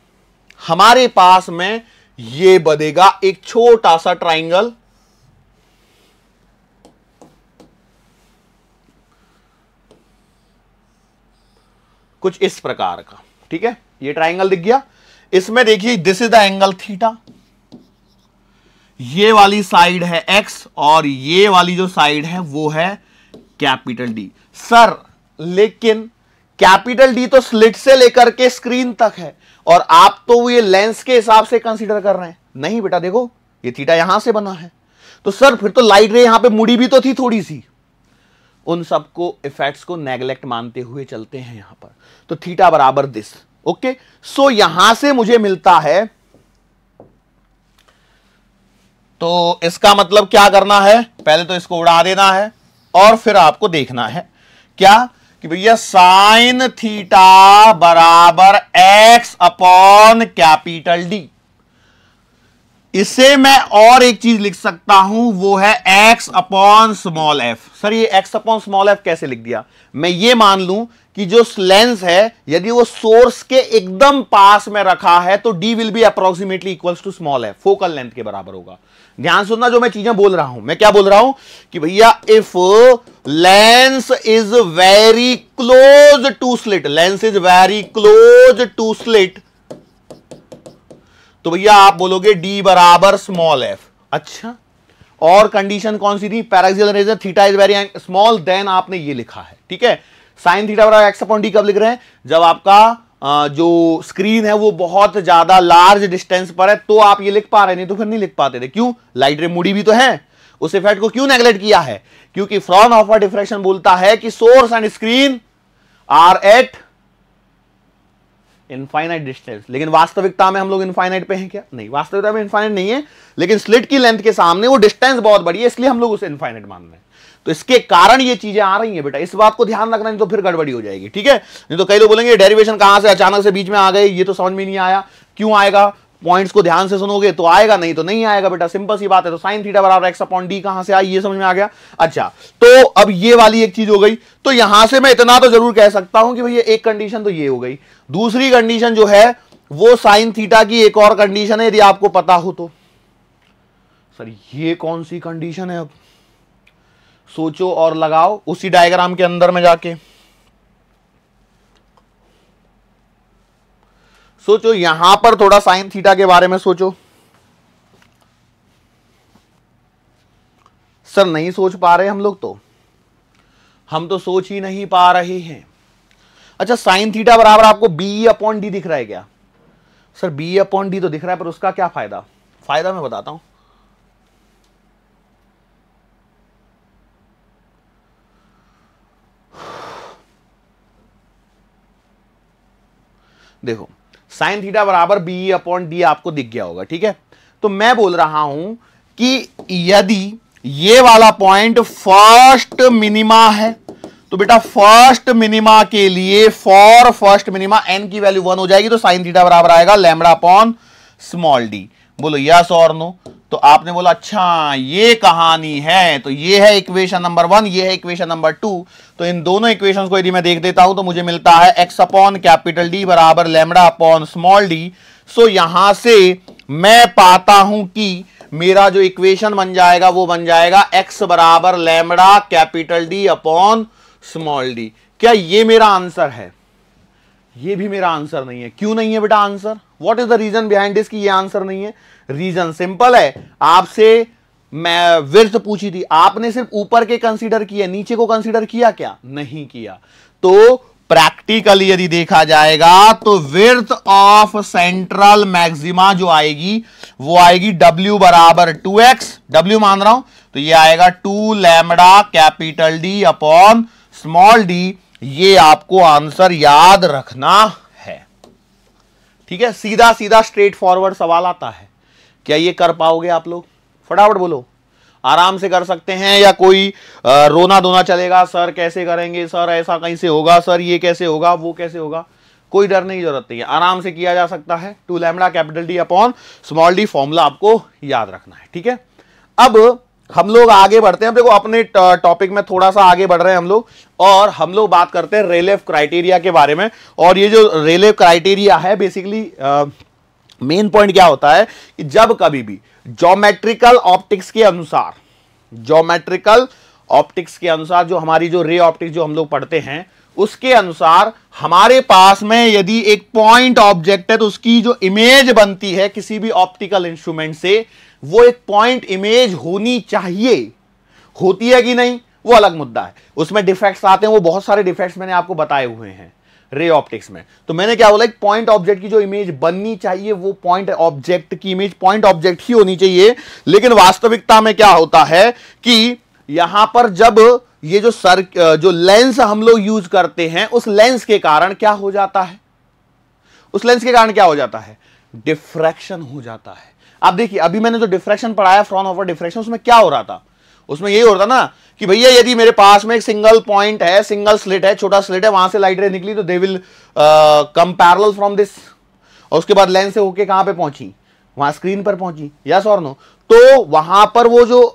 हमारे पास में ये बनेगा एक छोटा सा ट्राइंगल, कुछ इस प्रकार का। ठीक है, ये ट्राइंगल दिख गया। इसमें देखिए this is the angle theta, ये वाली साइड है एक्स और ये वाली जो साइड है वो है कैपिटल डी। सर लेकिन कैपिटल डी तो स्लिट से लेकर के स्क्रीन तक है, और आप तो ये लेंस के हिसाब से कंसीडर कर रहे हैं। नहीं बेटा, देखो ये थीटा यहां से बना है, तो सर फिर तो लाइट रे यहां पे मुड़ी भी तो थी थोड़ी सी। उन सबको इफेक्ट्स को नेगलेक्ट मानते हुए चलते हैं यहां पर। तो थीटा बराबर दिस। ओके, सो यहां से मुझे मिलता है, तो इसका मतलब क्या करना है, पहले तो इसको उड़ा देना है और फिर आपको देखना है क्या कि भैया साइन थीटा बराबर एक्स अपॉन कैपिटल डी। इसे मैं और एक चीज लिख सकता हूं, वो है x upon small F. Sir ये एक्स अपॉन स्मॉल एफ कैसे लिख दिया? मैं ये मान लूं कि जो लेंस है यदि वो सोर्स के एकदम पास में रखा है तो D will be approximately equals to small F, focal length के बराबर होगा। ध्यान सुनना जो मैं चीजें बोल रहा हूं। मैं क्या बोल रहा हूं कि भैया if lens is very close to slit, lens is very close to slit, तो भैया आप बोलोगे डी बराबर स्मॉल एफ। अच्छा, और कंडीशन कौन सी थी? Paraxial rays theta is very small, then आपने ये लिखा है। ठीक है, साइन थीटा बराबर एक्स अपॉन डी कब लिख रहे हैं? जब आपका जो स्क्रीन है वो बहुत ज्यादा लार्ज डिस्टेंस पर है तो आप ये लिख पा रहे, नहीं तो फिर नहीं लिख पाते थे। क्यों? लाइट रे मुड़ी भी तो है। उस इफेक्ट को क्यों नेगलेक्ट किया है? क्योंकि फ्रॉनहोफर डिफ्रैक्शन बोलता है कि source and screen are at infinite distance. लेकिन वास्तविकता में हम लोग इनफाइनाइट पे हैं क्या? नहीं, वास्तविकता में इनफाइनाइट नहीं है, लेकिन स्लिट की लेंथ के सामने वो डिस्टेंस बहुत बड़ी है, इसलिए हम लोग उसे इनफाइनाइट मान रहे हैं। तो इसके कारण ये चीजें आ रही हैं बेटा, इस बात को ध्यान रखना, नहीं तो फिर गड़बड़ी हो जाएगी। ठीक है, नहीं तो कई लोग बोलेंगे डेरिवेशन कहां से अचानक से बीच में आ गए, ये तो समझ में नहीं आया। क्यों आएगा? पॉइंट्स को ध्यान से सुनोगे तो आएगा, नहीं तो नहीं आएगा बेटा, सिंपल सी बात है। तो साइन थीटा बराबर एक्स अपॉन डी कहां से आई, ये समझ में आ गया। अच्छा, तो अब ये वाली एक चीज हो गई। तो यहां से मैं इतना तो जरूर कह सकता हूं कि भैया एक कंडीशन तो ये हो गई। दूसरी कंडीशन जो है वो साइन थीटा की एक और कंडीशन है, यदि आपको पता हो तो। सर ये कौन सी कंडीशन है? अब सोचो और लगाओ उसी डायग्राम के अंदर में जाके सोचो, यहां पर थोड़ा साइन थीटा के बारे में सोचो। सर नहीं सोच पा रहे हम लोग, तो हम तो सोच ही नहीं पा रहे हैं। अच्छा, साइन थीटा बराबर आपको बी अपॉन डी दिख रहा है क्या? सर बी अपॉन डी तो दिख रहा है, पर उसका क्या फायदा? फायदा मैं बताता हूं। देखो, साइन थीटा बराबर बी अपॉन डी आपको दिख गया होगा। ठीक है, तो मैं बोल रहा हूं कि यदि ये वाला पॉइंट फर्स्ट मिनिमा है, तो बेटा फर्स्ट मिनिमा के लिए फॉर फर्स्ट मिनिमा एन की वैल्यू 1 हो जाएगी, तो साइन थीटा बराबर आएगा लैम्बडा अपॉन स्मॉल डी। बोलो यस और नो? तो आपने बोला अच्छा ये कहानी है, तो ये है इक्वेशन नंबर 1, ये है इक्वेशन नंबर 2। तो इन दोनों इक्वेशंस को यदि मैं देख देता हूं तो मुझे मिलता है एक्स अपॉन कैपिटल डी बराबर लैम्बडा अपॉन स्मॉल डी। सो यहां से मैं पाता हूं कि मेरा जो इक्वेशन बन जाएगा वो बन जाएगा एक्स बराबर lambda capital D upon small D. क्या ये मेरा आंसर है? ये भी मेरा आंसर नहीं है। क्यों नहीं है बेटा answer? What is the reason behind this कि ये आंसर नहीं है? रीजन सिंपल है। आपसे मैं विड्थ पूछी थी, आपने सिर्फ ऊपर के कंसीडर किया, नीचे को कंसीडर किया क्या? नहीं किया। तो प्रैक्टिकली यदि देखा जाएगा तो विड्थ ऑफ सेंट्रल मैक्सिमा जो आएगी वो आएगी W बराबर 2x, W मान रहा हूं, तो ये आएगा 2 lambda capital D upon small D. ये आपको आंसर याद रखना है। ठीक है, सीधा सीधा स्ट्रेट फॉरवर्ड सवाल आता है। क्या ये कर पाओगे आप लोग? फटाफट बोलो। आराम से कर सकते हैं या कोई रोना धोना चलेगा? सर कैसे करेंगे, सर ऐसा कैसे होगा, सर ये कैसे होगा, वो कैसे होगा? कोई डरने की जरूरत नहीं है, आराम से किया जा सकता है। 2 lambda capital D upon small D formula आपको याद रखना है। ठीक है, अब हम लोग आगे बढ़ते हैं। देखो अपने टॉपिक में थोड़ा सा आगे बढ़ रहे हैं हम लोग, और हम लोग बात करते हैं रेलेव क्राइटेरिया के बारे में। और ये जो रेलेव क्राइटेरिया है, बेसिकली मेन पॉइंट क्या होता है कि जब कभी भी ज्योमेट्रिकल ऑप्टिक्स के अनुसार, ज्योमेट्रिकल ऑप्टिक्स के अनुसार जो हमारी जो रे ऑप्टिक्स जो हम लोग पढ़ते हैं उसके अनुसार हमारे पास में यदि एक पॉइंट ऑब्जेक्ट है तो उसकी जो इमेज बनती है किसी भी ऑप्टिकल इंस्ट्रूमेंट से, वो एक पॉइंट इमेज होनी चाहिए। होती है कि नहीं वो अलग मुद्दा है, उसमें डिफेक्ट्स आते हैं, वो बहुत सारे डिफेक्ट्स मैंने आपको बताए हुए हैं रे ऑप्टिक्स में। तो मैंने क्या बोला, एक पॉइंट ऑब्जेक्ट की जो इमेज बननी चाहिए वो पॉइंट ऑब्जेक्ट की इमेज पॉइंट ऑब्जेक्ट ही होनी चाहिए। लेकिन वास्तविकता में क्या होता है कि यहां पर जब ये जो लेंस हम लोग यूज करते हैं उस लेंस के कारण क्या हो जाता है, उस लेंस के कारण क्या हो जाता है, डिफ्रैक्शन हो जाता है। आप देखिए अभी मैंने जो डिफ्रैक्शन पढ़ाया, फ्रॉनहोफर डिफ्रैक्शन, उसमें क्या हो रहा था, उसमें यही हो रहा था ना कि भैया यदि मेरे पास में एक सिंगल पॉइंट है, सिंगल स्लिट है, छोटा स्लिट है, वहां से लाइट रे निकली तो they will come parallel from this, और उसके बाद लेंस से होके कहां पे पहुंची, वहां स्क्रीन पर पहुंची, यस और नो। तो वहां पर वो जो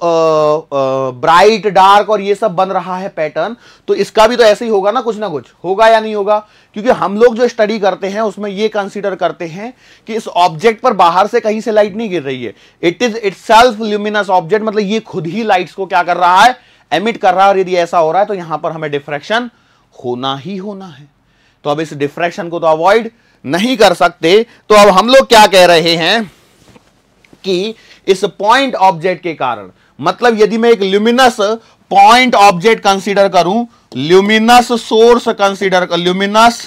ब्राइट डार्क और ये सब बन रहा है पैटर्न, तो इसका भी तो ऐसे ही होगा ना, कुछ होगा या नहीं होगा? क्योंकि हम लोग जो स्टडी करते हैं उसमें ये कंसीडर करते हैं कि इस ऑब्जेक्ट पर बाहर से कहीं से लाइट नहीं गिर रही है, it is itself luminous object, मतलब ये खुद ही लाइट्स को क्या कर रहा है, एमिट कर रहा है। और यदि ऐसा हो रहा है तो यहां पर हमें डिफ्रैक्शन होना ही होना है। तो अब इस डिफ्रैक्शन को तो अवॉइड नहीं कर सकते। तो अब हम लोग क्या कह रहे हैं कि इस पॉइंट ऑब्जेक्ट के कारण, मतलब यदि मैं एक ल्यूमिनस पॉइंट ऑब्जेक्ट कंसीडर करूं, ल्यूमिनस सोर्स कंसीडर कर, ल्यूमिनस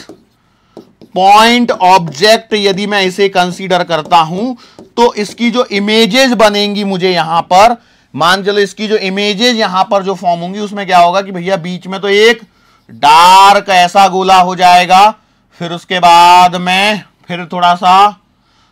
पॉइंट ऑब्जेक्ट यदि मैं इसे कंसीडर करता हूं तो इसकी जो इमेजेस बनेंगी मुझे यहां पर, मान चलो इसकी जो इमेजेस यहां पर जो फॉर्म होंगी उसमें क्या होगा कि भैया बीच में तो एक डार्क ऐसा गोला हो जाएगा, फिर उसके बाद में फिर थोड़ा सा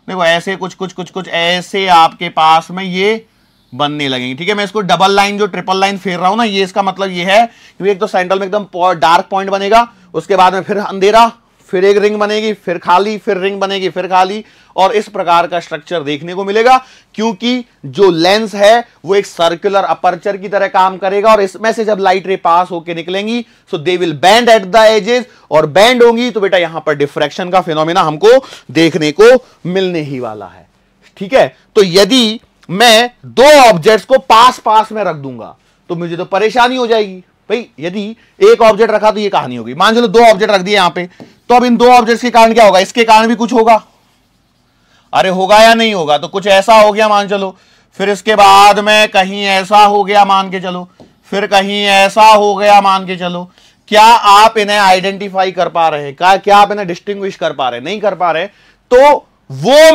देखो ऐसे कुछ ऐसे आपके पास में ये बनने लगेंगी। ठीक है, मैं इसको डबल लाइन जो ट्रिपल लाइन फेर रहा हूं ना, ये इसका मतलब ये है कि एक तो सेंट्रल में एकदम डार्क पॉइंट बनेगा, उसके बाद में फिर अंधेरा, फिर एक रिंग बनेगी, फिर खाली, फिर रिंग बनेगी, फिर खाली, और इस प्रकार का स्ट्रक्चर देखने को मिलेगा, क्योंकि जो लेंस है वो एक सर्कुलर अपर्चर की तरह काम करेगा, और इसमें से जब लाइट रे पास होकर निकलेंगी so they will bend at the edges, और बेंड होंगी तो बेटा यहां पर डिफ्रैक्शन का फिनोमेना हमको देखने को मिलने ही वाला है। ठीक है, तो यदि मैं दो ऑब्जेक्ट्स को पास पास में रख दूंगा तो मुझे तो परेशानी हो जाएगी भाई। यदि एक ऑब्जेक्ट रखा तो ये कहानी होगी, मान चलो दो ऑब्जेक्ट रख दिए यहां पे, तो अब इन दो ऑब्जेक्ट्स के कारण क्या होगा, इसके कारण भी कुछ होगा, अरे होगा या नहीं होगा, तो कुछ ऐसा हो गया मान चलो, फिर इसके बाद में कहीं ऐसा हो गया मान के चलो, फिर कहीं ऐसा हो गया मान के चलो। क्या आप इन्हें आइडेंटिफाई कर पा रहे हैं? क्या आप इन्हें डिस्टिंग्विश कर पा रहे? नहीं कर पा रहे। तो वो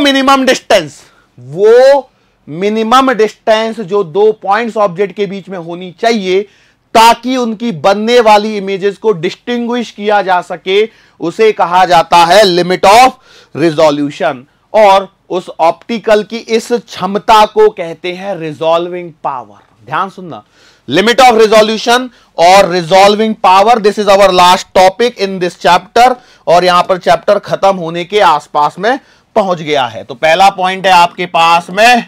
मिनिमम डिस्टेंस जो दो पॉइंट्स ऑब्जेक्ट के बीच में होनी चाहिए ताकि उनकी बनने वाली इमेजेस को डिस्टिंग्विश किया जा सके, उसे कहा जाता है लिमिट ऑफ रिजोल्यूशन, और उस ऑप्टिकल की इस क्षमता को कहते हैं रिजॉल्विंग पावर। ध्यान सुनना, लिमिट ऑफ रिजोल्यूशन और resolving power, this is our last topic in this chapter, और यहां पर चैप्टर खत्म होने के आसपास में पहुंच गया है। तो पहला पॉइंट है आपके पास में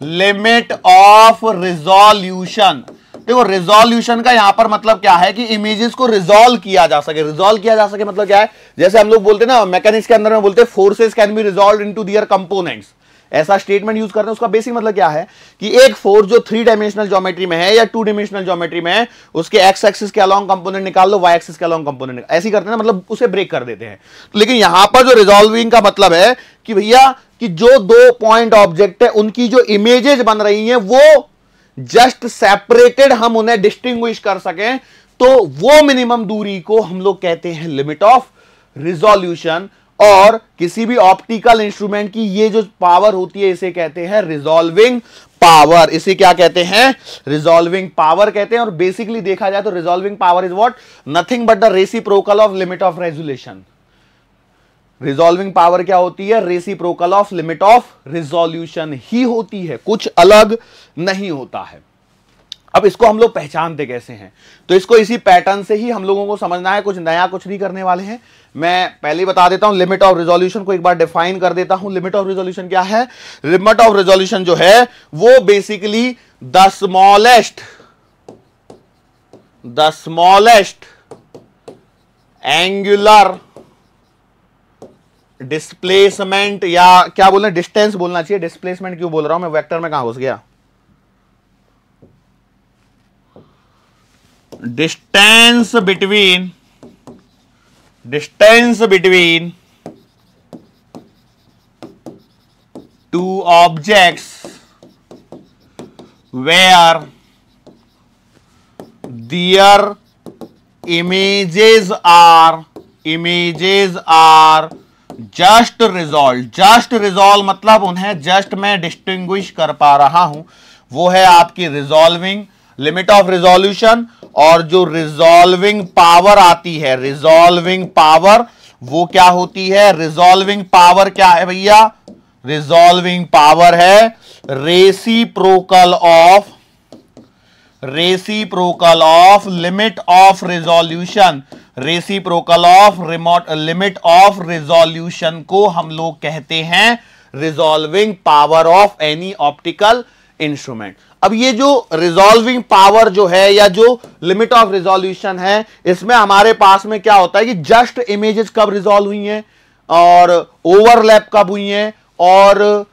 लिमिट ऑफ रिजोल्यूशन। देखो रिजोल्यूशन का यहां पर मतलब क्या है कि इमेजेस को रिजॉल्व किया जा सके। रिजॉल्व किया जा सके मतलब क्या है, जैसे हम लोग बोलते हैं ना मैकेनिक्स के अंदर में बोलते हैं forces can be resolved into their components, ऐसा स्टेटमेंट यूज करते हैं। उसका बेसिक मतलब क्या है कि एक फोर्स जो 3 डायमेंशनल ज्योमेट्री में है या 2 डायमेंशनल ज्योमेट्री में है, उसके एक्स एक्सिस के अलोंग कंपोनेंट निकाल लो, वाई एक्सिस के अलोंग कंपोनेंट, ऐसे करते हैं ना, मतलब उसे ब्रेक कर देते हैं। लेकिन यहां पर जो रिजॉल्विंग का मतलब है कि भैया कि जो दो पॉइंट ऑब्जेक्ट है उनकी जो इमेजेस बन रही हैं वो जस्ट सेपरेटेड हम उन्हें डिस्टिंग्विश कर सकें, तो वो मिनिमम दूरी को हम लोग कहते हैं लिमिट ऑफ रिजोल्यूशन। और किसी भी ऑप्टिकल इंस्ट्रूमेंट की ये जो पावर होती है इसे कहते हैं रिजॉल्विंग पावर। इसे क्या कहते हैं? रिजॉल्विंग पावर कहते हैं। और बेसिकली देखा जाए तो resolving power is what, nothing but the reciprocal of limit of resolution. Resolving power क्या होती है? Reciprocal of limit of resolution ही होती है, कुछ अलग नहीं होता है। अब इसको हम लोग पहचानते कैसे हैं? तो इसको इसी पैटर्न से ही हम लोगों को समझना है, कुछ नया कुछ नहीं करने वाले हैं। मैं पहले ही बता देता हूं, लिमिट ऑफ रिजोल्यूशन को एक बार डिफाइन कर देता हूं। लिमिट ऑफ रिजोल्यूशन क्या है? लिमिट ऑफ रिजोल्यूशन जो है वो basically the smallest angular displacement, या क्या बोलना, डिस्टेंस बोलना चाहिए, डिस्प्लेसमेंट क्यों बोल रहा हूं मैं, वेक्टर में कहां घुस गया। Distance between two objects where their images are just resolve मतलब उन्हें जस्ट मैं डिस्टिंग्विश कर पा रहा हूं, वो है आपकी रिजॉल्विंग लिमिट ऑफ रिजोल्यूशन। और जो रिजॉल्विंग पावर आती है, रिजॉल्विंग पावर वो क्या होती है? रिजॉल्विंग पावर क्या है भैया? रिजॉल्विंग पावर है reciprocal of limit of resolution. Reciprocal of limit of resolution को हम लोग कहते हैं resolving power of any optical instrument. अब ये जो रिजॉल्विंग पावर जो है या जो लिमिट ऑफ रिजोल्यूशन है, इसमें हमारे पास में क्या होता है कि जस्ट इमेजेस कब रिजॉल्व हुई हैं और ओवरलैप कब हुई हैं, और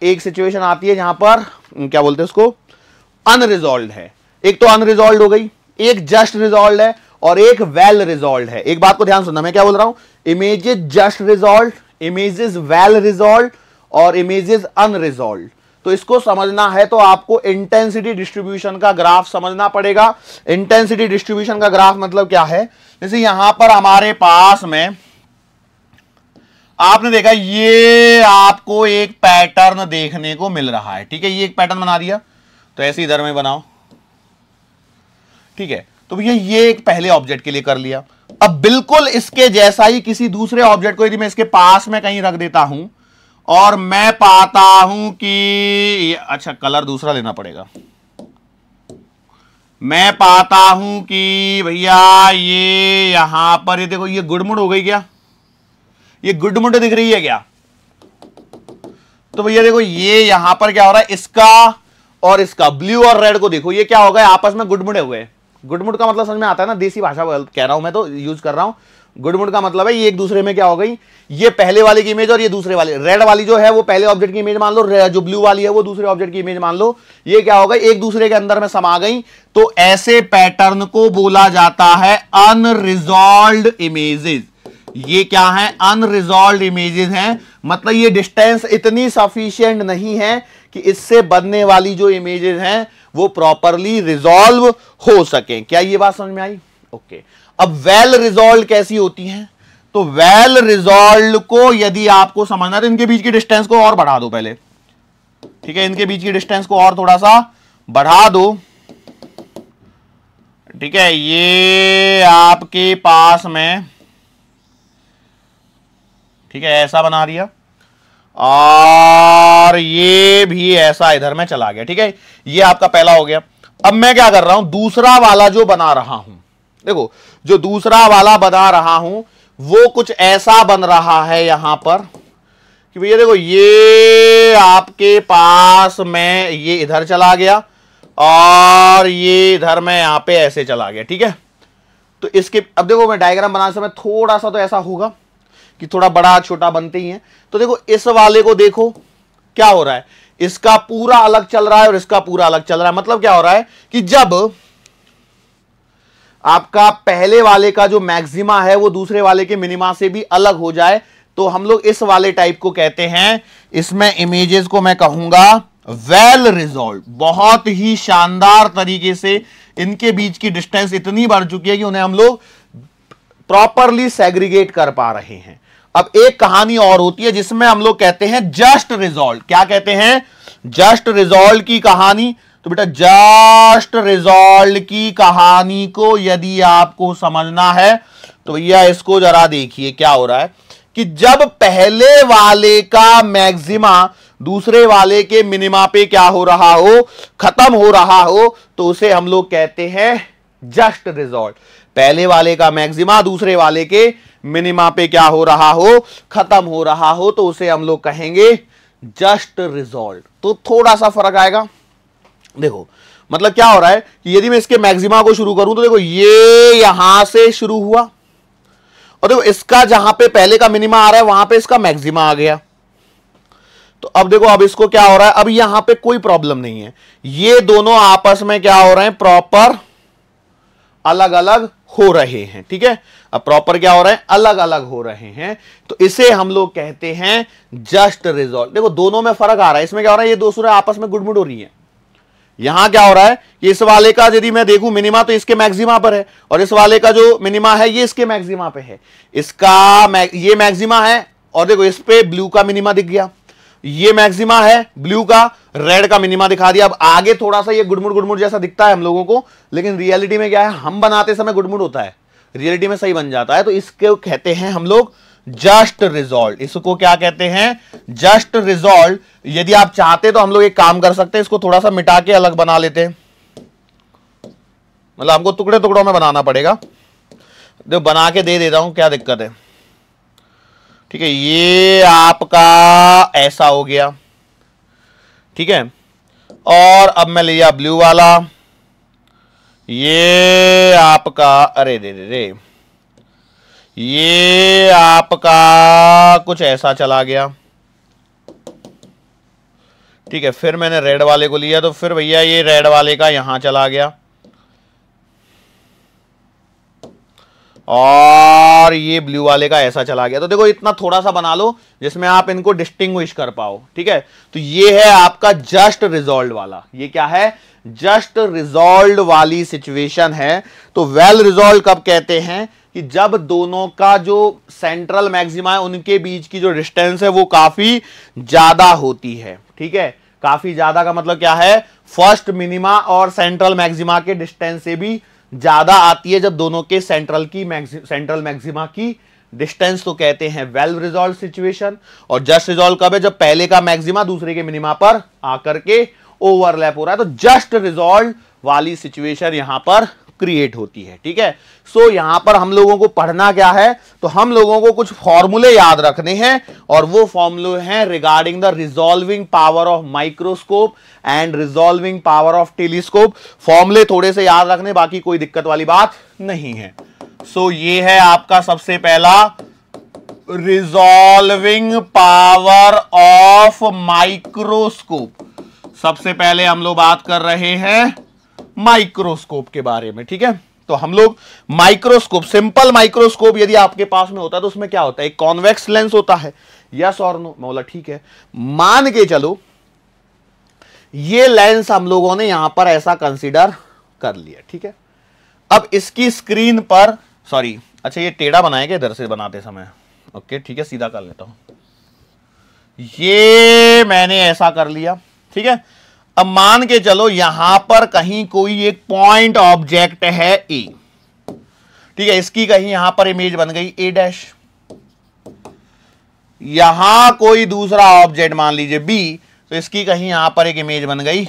एक सिचुएशन आती है जहां पर क्या बोलते हैं उसको, अनरिजॉल्व है। एक तो अनरिजॉल्व हो गई, एक जस्ट रिजॉल्व है, और एक वेल रिजॉल्व है। एक बात को ध्यान सुनना, मैं क्या बोल रहा हूं, images just resolve, images well resolve और इमेजेस अनरिजॉल्व। तो इसको समझना है तो आपको इंटेंसिटी डिस्ट्रीब्यूशन का ग्राफ समझना पड़ेगा। इंटेंसिटी डिस्ट्रीब्यूशन का ग्राफ मतलब क्या है? जैसे यहां पर हमारे पास में आपने देखा, ये आपको एक पैटर्न देखने को मिल रहा है, ठीक है, ये एक पैटर्न बना दिया, तो ऐसे इधर में बनाओ, ठीक है। तो भैया ये एक पहले ऑब्जेक्ट के लिए कर लिया। अब बिल्कुल इसके जैसा ही किसी दूसरे ऑब्जेक्ट को यदि मैं इसके पास में कहीं रख देता हूं और मैं पाता हूं कि, अच्छा कलर दूसरा लेना पड़ेगा, मैं पाता हूं कि भैया ये यहां पर, ये देखो ये गुड़मुड़ हो गई क्या, ये गुड़मुड़ दिख रही है क्या, तो भैया देखो ये यहां पर क्या हो रहा है, इसका और इसका ब्लू और रेड को देखो, ये क्या हो गया, आपस में गुड़मुड़े हुए। गुड़मुड़ का मतलब समझ में आता है ना, देसी भाषा कह रहा हूं मैं, तो यूज कर रहा हूं। गुड़मुड़ का मतलब है ये एक दूसरे में क्या हो गई, ये पहले वाले की इमेज और ये दूसरे वाले, रेड वाली जो है वो पहले ऑब्जेक्ट की इमेज मान लो, जो ब्लू वाली है वो दूसरे ऑब्जेक्ट की इमेज मान लो, ये क्या हो गई, एक दूसरे के अंदर में समा गई। तो ऐसे पैटर्न को बोला जाता है अनरिजॉल्व्ड इमेजेस। ये क्या है, अनरिजॉल्व्ड इमेजेस हैं, मतलब ये डिस्टेंस इतनी सफिशिएंट नहीं है कि इससे बनने वाली जो इमेजेस हैं वो प्रॉपरली रिजॉल्व हो सके। क्या ये बात समझ में आई? ओके। अब वेल रिजॉल्व कैसी होती हैं, तो वेल रिजॉल्व को यदि आपको समझना है तो इनके बीच की डिस्टेंस को और बढ़ा दो पहले, ठीक है, इनके बीच की डिस्टेंस को और थोड़ा सा बढ़ा दो, ठीक है, ये आपके पास में, ठीक है, ऐसा बना दिया और ये भी ऐसा इधर में चला गया, ठीक है, ये आपका पहला हो गया। अब मैं क्या कर रहा हूं, दूसरा वाला जो बना रहा हूं, देखो जो दूसरा वाला बना रहा हूं वो कुछ ऐसा बन रहा है यहां पर कि भैया देखो ये आपके पास में ये इधर चला गया और ये इधर में यहां पे ऐसे चला गया, ठीक है। तो इसके अब देखो मैं डायग्राम बनाने समय थोड़ा सा तो ऐसा होगा कि थोड़ा बड़ा छोटा बनते ही है। तो देखो इस वाले को देखो क्या हो रहा है, इसका पूरा अलग चल रहा है और इसका पूरा अलग चल रहा है। मतलब क्या हो रहा है कि जब आपका पहले वाले का जो मैक्सिमा है वो दूसरे वाले के मिनिमा से भी अलग हो जाए तो हम लोग इस वाले टाइप को कहते हैं, इसमें इमेजेस को मैं कहूंगा वेल रिजॉल्व। बहुत ही शानदार तरीके से इनके बीच की डिस्टेंस इतनी बढ़ चुकी है कि उन्हें हम लोग प्रॉपरली सेग्रीगेट कर पा रहे हैं। अब एक कहानी और होती है जिसमें हम लोग कहते हैं जस्ट रिजॉल्व। क्या कहते हैं? जस्ट रिजॉल्व की कहानी। तो बेटा जस्ट रिजॉल्व की कहानी को यदि आपको समझना है तो भैया इसको जरा देखिए क्या हो रहा है कि जब पहले वाले का मैक्सिमा दूसरे वाले के मिनिमा पे क्या हो रहा हो, खत्म हो रहा हो, तो उसे हम लोग कहते हैं जस्ट रिजॉल्व। पहले वाले का मैक्सिमा दूसरे वाले के मिनिमा पे क्या हो रहा हो, खत्म हो रहा हो, तो उसे हम लोग कहेंगे जस्ट रिजॉल्व। तो थोड़ा सा फर्क आएगा। देखो मतलब क्या हो रहा है कि यदि मैं इसके मैक्सिमा को शुरू करूं तो देखो ये यहां से शुरू हुआ और देखो इसका जहां पे पहले का मिनिमा आ रहा है वहां पे इसका मैक्सिमा आ गया। तो अब देखो अब इसको क्या हो रहा है, अब यहां पे कोई प्रॉब्लम नहीं है, ये दोनों आपस में क्या हो रहे हैं, प्रॉपर अलग अलग हो रहे हैं, ठीक है। अब प्रॉपर क्या हो रहा है, अलग अलग हो रहे हैं, तो इसे हम लोग कहते हैं जस्ट रिजॉल्व। देखो दोनों में फर्क आ रहा है, इसमें क्या हो रहा है, ये दो सूरत आपस में गुड़मुड़ हो रही है। यहां क्या हो रहा है कि इस वाले का यदि मैं देखूं मिनिमा तो इसके मैक्सिमा पर है और इस वाले का जो मिनिमा है ये इसके मैक्सिमा पे है। इसका ये मैक्सिमा है और देखो इस पे ब्लू का मिनिमा दिख गया, ये मैक्सिमा है ब्लू का, रेड का मिनिमा दिखा दिया। अब आगे थोड़ा सा ये गुड़मुड़ गुड़मुड़ जैसा दिखता है हम लोगों को, लेकिन रियलिटी में क्या है, हम बनाते समय गुड़मुड़ होता है, रियलिटी में सही बन जाता है। तो इसको कहते हैं हम लोग जस्ट रिजॉल्व। इसको क्या कहते हैं, जस्ट रिजॉल्व। यदि आप चाहते तो हम लोग एक काम कर सकते हैं, इसको थोड़ा सा मिटा के अलग बना लेते हैं, मतलब हमको टुकड़े टुकड़ों में बनाना पड़ेगा। देखो बना के दे देता हूं, क्या दिक्कत है, ठीक है। ये आपका ऐसा हो गया, ठीक है। और अब मैं लिया ब्लू वाला, ये आपका, अरे दे दे दे, ये आपका कुछ ऐसा चला गया, ठीक है। फिर मैंने रेड वाले को लिया तो फिर भैया ये रेड वाले का यहां चला गया और ये ब्लू वाले का ऐसा चला गया। तो देखो इतना थोड़ा सा बना लो जिसमें आप इनको डिस्टिंग्विश कर पाओ, ठीक है। तो ये है आपका जस्ट रिजॉल्व वाला। ये क्या है, जस्ट रिजॉल्व वाली सिचुएशन है। तो वेल रिजॉल्व कब कहते हैं कि जब दोनों का जो सेंट्रल मैक्सिमा है उनके बीच की जो डिस्टेंस है वो काफी ज्यादा होती है, ठीक है। काफी ज्यादा का मतलब क्या है, फर्स्ट मिनिमा और सेंट्रल मैक्सिमा के डिस्टेंस से भी ज्यादा आती है जब दोनों के सेंट्रल मैक्सिमा की डिस्टेंस तो कहते हैं वेल रिजॉल्व सिचुएशन, और जस्ट रिजॉल्व कब है, जब पहले का मैक्सिमा दूसरे के मिनिमा पर आकर के ओवरलैप हो रहा है, तो जस्ट रिजॉल्व वाली सिचुएशन यहां पर क्रिएट होती है। ठीक है, सो यहां पर हम लोगों को पढ़ना क्या है, तो हम लोगों को कुछ फॉर्मूले याद रखने हैं, और वो फॉर्मूले हैं regarding the resolving power of microscope and resolving power of telescope. फॉर्मूले थोड़े से याद रखने, बाकी कोई दिक्कत वाली बात नहीं है। सो ये है आपका सबसे पहला रिजॉल्विंग पावर ऑफ माइक्रोस्कोप। सबसे पहले हम लोग बात कर रहे हैं माइक्रोस्कोप के बारे में। ठीक है, तो हम लोग माइक्रोस्कोप, सिंपल माइक्रोस्कोप यदि आपके पास में होता है तो उसमें क्या होता है, एक कॉन्वेक्स लेंस होता है, यस और नो। मैं बोला ठीक है, मान के चलो ये लेंस हम लोगों ने यहां पर ऐसा कंसीडर कर लिया। ठीक है, अब इसकी स्क्रीन पर, सॉरी अच्छा ये टेढ़ा बनाया क्या इधर से बनाते समय, ओके ठीक है सीधा कर लेता हूं, ये मैंने ऐसा कर लिया। ठीक है, अब मान के चलो यहां पर कहीं कोई एक पॉइंट ऑब्जेक्ट है ए, ठीक है, इसकी कहीं यहां पर इमेज बन गई ए डैश, यहां कोई दूसरा ऑब्जेक्ट मान लीजिए बी, तो इसकी कहीं यहां पर एक इमेज बन गई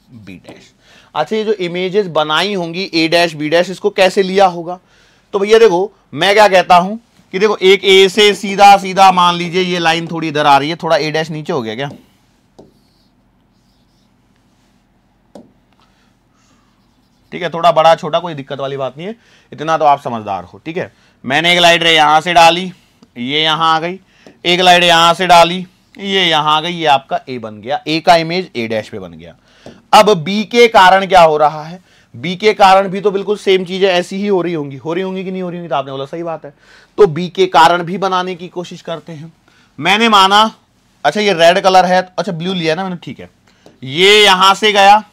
बी डैश। अच्छा ये जो इमेजेस बनाई होंगी ए डैश बी डैश, इसको कैसे लिया होगा, तो भैया देखो मैं क्या कहता हूं कि देखो एक ए से सीधा सीधा मान लीजिए ये लाइन थोड़ी इधर आ रही है, थोड़ा ए डैश नीचे हो गया क्या, ठीक है, थोड़ा बड़ा छोटा कोई दिक्कत वाली बात नहीं है, इतना तो आप समझदार हो। ठीक है, मैंने एक लाइट रे यहां से डाली, ये यहां आ गई, एक लाइट यहां से डाली, ये यहां आ गई, ये आपका ए बन गया, ए का इमेज ए डैश पे बन गया। अब बी के कारण क्या हो रहा है, बी के कारण भी तो बिल्कुल सेम चीजें ऐसी ही हो रही होंगी कि नहीं हो रही होंगी, तो आपने बोला सही बात है, तो बी के कारण भी बनाने की कोशिश करते हैं। मैंने माना अच्छा ये रेड कलर है, अच्छा ब्लू लिया ना मैंने, ठीक है, ये यहां से गया,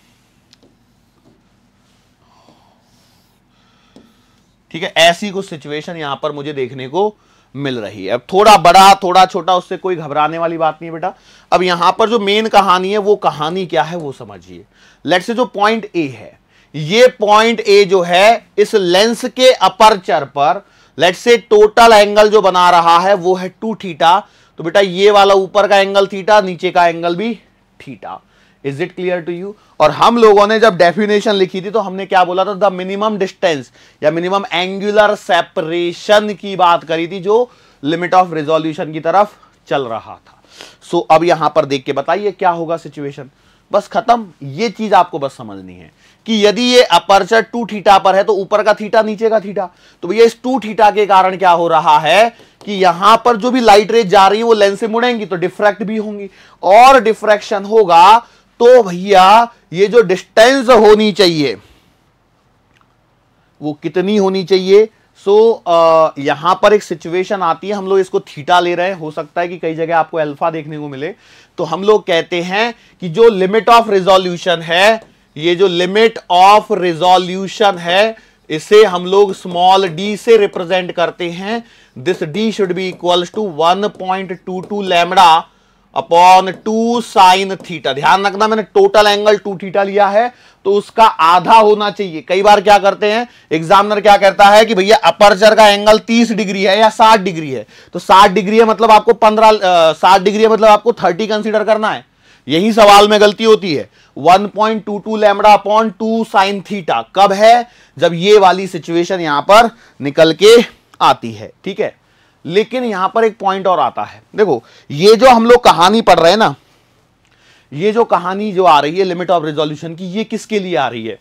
ठीक है, ऐसी कुछ सिचुएशन यहां पर मुझे देखने को मिल रही है। अब थोड़ा बड़ा थोड़ा छोटा उससे कोई घबराने वाली बात नहीं है बेटा। अब यहां पर जो मेन कहानी है वो कहानी क्या है वो समझिए। लेट्स से जो पॉइंट ए है, ये पॉइंट ए जो है इस लेंस के अपर्चर पर लेट्स से टोटल एंगल जो बना रहा है वो है 2 थीटा, तो बेटा ये वाला ऊपर का एंगल थीटा, नीचे का एंगल भी theta. Is it clear to you? और हम लोगों ने जब डेफिनेशन लिखी थी तो हमने क्या बोला था, द मिनिमम डिस्टेंस या मिनिमम एंगुलर सेपरेशन की बात करी थी जो लिमिट ऑफ रिजोल्यूशन की तरफ चल रहा था। सो अब यहां पर देख के बताइए क्या होगा सिचुएशन, बस खत्म। ये चीज आपको बस समझनी है कि यदि ये अपर्चर 2 थीटा पर है तो ऊपर का थीटा नीचे का थीटा, तो भैया इस 2 थीटा के कारण क्या हो रहा है कि यहां पर जो भी लाइट रेज जा रही है वो लेंस से मुड़ेंगी तो डिफ्रैक्ट भी होंगी, और डिफ्रैक्शन होगा तो भैया ये जो डिस्टेंस होनी चाहिए वो कितनी होनी चाहिए। यहां पर एक सिचुएशन आती है, हम लोग इसको थीटा ले रहे हैं, हो सकता है कि कई जगह आपको अल्फा देखने को मिले, तो हम लोग कहते हैं कि जो लिमिट ऑफ रिजोल्यूशन है, ये जो लिमिट ऑफ रिजोल्यूशन है इसे हम लोग स्मॉल डी से रिप्रेजेंट करते हैं। This D should be equals to 1.22 lambda upon 2 sine theta. ध्यान रखना मैंने टोटल एंगल 2 थीटा लिया है तो उसका आधा होना चाहिए। कई बार क्या करते हैं एग्जामिनर क्या कहता है कि भैया अपर्चर का एंगल 30 डिग्री है या 60 डिग्री है, तो 60 डिग्री है मतलब आपको 60 डिग्री है मतलब आपको 30 कंसीडर करना है। यही सवाल में गलती होती है। 1.22 लैम्बडा अपॉन 2 साइन थीटा कब है, जब ये वाली सिचुएशन यहां पर निकल के आती है। ठीक है, लेकिन यहां पर एक पॉइंट और आता है। देखो ये जो हम लोग कहानी पढ़ रहे हैं ना, ये जो कहानी जो आ रही है लिमिट ऑफ रिजोल्यूशन की, ये किसके लिए आ रही है,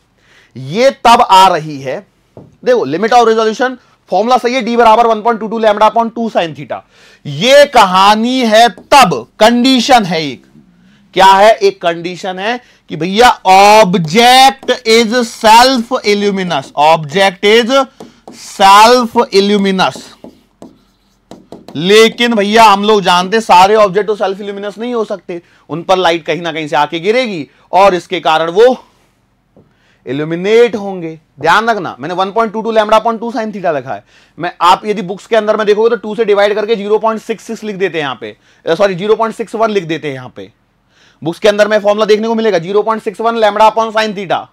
ये तब आ रही है, देखो लिमिट ऑफ रिजोल्यूशन फॉर्मूला सही है, डी बराबर 1.22 लैम्बडा अपॉन 2 साइन थीटा। ये कहानी है तब, कंडीशन है एक, क्या है, एक कंडीशन है कि भैया object is self luminous, object is self luminous. लेकिन भैया हम लोग जानते सारे ऑब्जेक्ट तो सेल्फ इल्यूमिनस नहीं हो सकते, उन पर लाइट कहीं ना कहीं से आके गिरेगी और इसके कारण वो इल्यूमिनेट होंगे। ध्यान रखना मैंने 1.22 लैम्बडा अपॉन 2 साइन थीटा लिखा है। मैं आप यदि बुक्स के अंदर में देखोगे तो 2 से डिवाइड करके 0.66 लिख देते हैं यहां पे, सॉरी 0.61 लिख देते हैं यहां पे। बुक्स के अंदर में फॉर्मूला देखने को मिलेगा 0.61 लैम्बडा अपॉन साइन थीटा।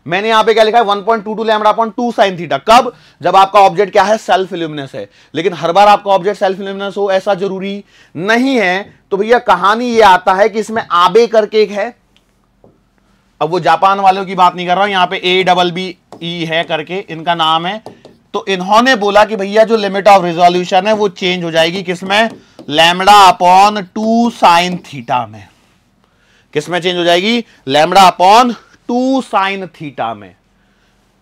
मैंने यहां पे क्या लिखा है 1.22 लैम्डा अपॉन 2 साइन थीटा। कब? जब आपका ऑब्जेक्ट क्या है, सेल्फ इल्यूमिनस है। लेकिन हर बार आपका ऑब्जेक्ट सेल्फ इल्यूमिनस हो ऐसा जरूरी नहीं है। तो भैया कहानी ये आता है कि इसमें आबे करके एक है, अब वो जापान वालों की बात नहीं कर रहा हूं, यहां पे ABBE है करके इनका नाम है। तो इन्होंने बोला कि भैया जो लिमिट ऑफ रिजोल्यूशन है वो चेंज हो जाएगी किसमें, लैम्डा अपॉन 2 साइन थीटा में। किसमें चेंज हो जाएगी, लैम्डा अपॉन 2 साइन थीटा में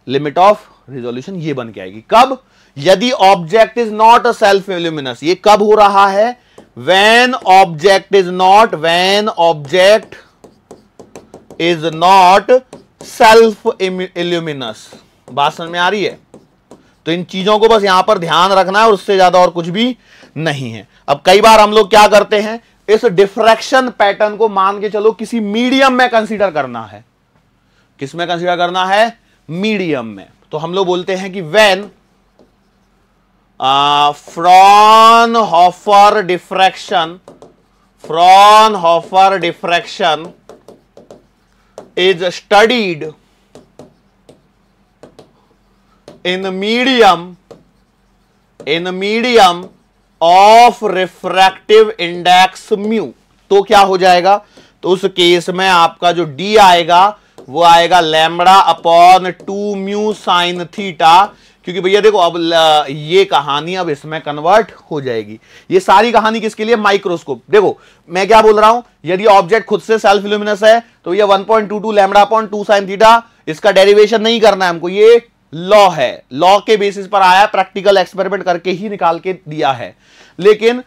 लिमिट ऑफ रिजोल्यूशन ये बन के आएगी। कब? यदि object is not a self luminous. ये कब हो रहा है, when object is not self luminous. बात समझ में आ रही है? तो इन चीजों को बस यहां पर ध्यान रखना है और उससे ज्यादा और कुछ भी नहीं है। अब कई बार हम लोग क्या करते हैं, इस डिफ्रैक्शन पैटर्न को मान के चलो किसी मीडियम में कंसीडर करना है। किसमें कंसीडर करना है, मीडियम में। तो हम लोग बोलते हैं कि when Fraunhofer diffraction is studied in medium of refractive index mu। तो क्या हो जाएगा, तो उस केस में आपका जो D आएगा वो आएगा lambda upon 2 mu sine theta. क्योंकि भैया देखो अब ये कहानी अब इसमें कन्वर्ट हो जाएगी। ये सारी कहानी किसके लिए, माइक्रोस्कोप। देखो मैं क्या बोल रहा हूं, यदि ऑब्जेक्ट खुद से सेल्फ इल्यूमिनस है तो ये 1.22 लैम्डा अपॉन 2 साइन थीटा, इसका डेरिवेशन नहीं करना है हमको, ये लॉ है, लॉ के बेसिस पर आया, प्रैक्टिकल एक्सपेरिमेंट करके ही निकाल के दिया है। लेकिन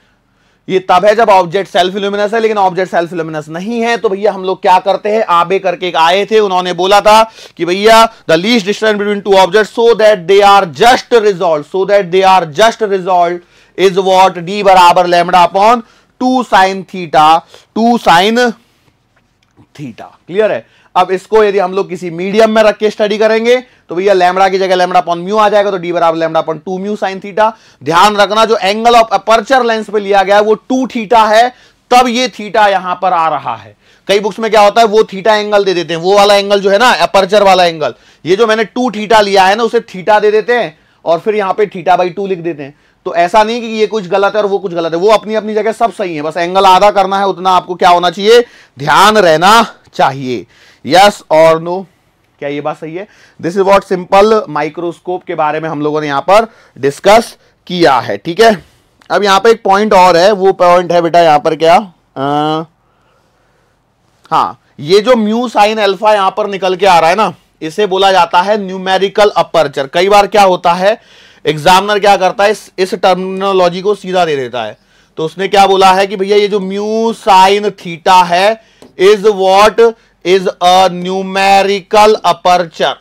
ये तब है जब ऑब्जेक्ट सेल्फ इल्यूमिनस है। लेकिन ऑब्जेक्ट सेल्फ इल्यूमिनस नहीं है तो भैया हम लोग क्या करते हैं, आबे करके एक आए थे, उन्होंने बोला था कि भैया the least distance between two object so that they are just resolve is what, D बराबर lambda upon 2 sine theta. Clear है? अब इसको यदि हम लोग किसी मीडियम में रख के स्टडी करेंगे तो भैया लैम्डा की जगह लैम्डा अपॉन म्यू आ जाएगा, तो डी बराबर lambda upon 2 mu sign theta. ध्यान रखना जो एंगल ऑफ अपर्चर लेंस पे लिया गया है वो 2 थीटा है, तब ये थीटा यहां पर आ रहा है। कई बुक्स में क्या होता है, वो थीटा एंगल दे देते हैं, वो वाला एंगल जो है ना अपर्चर वाला एंगल, ये जो मैंने 2 थीटा लिया है ना उसे थीटा दे देते हैं और फिर यहां पे θ/2 लिख देते हैं। तो ऐसा नहीं कि ये कुछ गलत है और वो कुछ गलत है, वो अपनी अपनी जगह सब सही है, बस एंगल आधा करना है, उतना आपको क्या होना चाहिए, ध्यान रहना चाहिए। यस और नो, क्या ये बात सही है? This is what simple microscope के बारे में हम लोगों ने यहां पर डिस्कस किया है। ठीक है, अब यहां पे एक पॉइंट और है, वो पॉइंट है बेटा यहां पर क्या, हाँ, ये जो म्यू साइन अल्फा यहां पर निकल के आ रहा है ना, इसे बोला जाता है न्यूमेरिकल अपर्चर। कई बार क्या होता है, एग्जामिनर क्या करता है, इस टर्मिनोलॉजी को सीधा दे देता है। तो उसने क्या बोला है कि भैया ये जो म्यू साइन थीटा है is what, is a numerical aperture.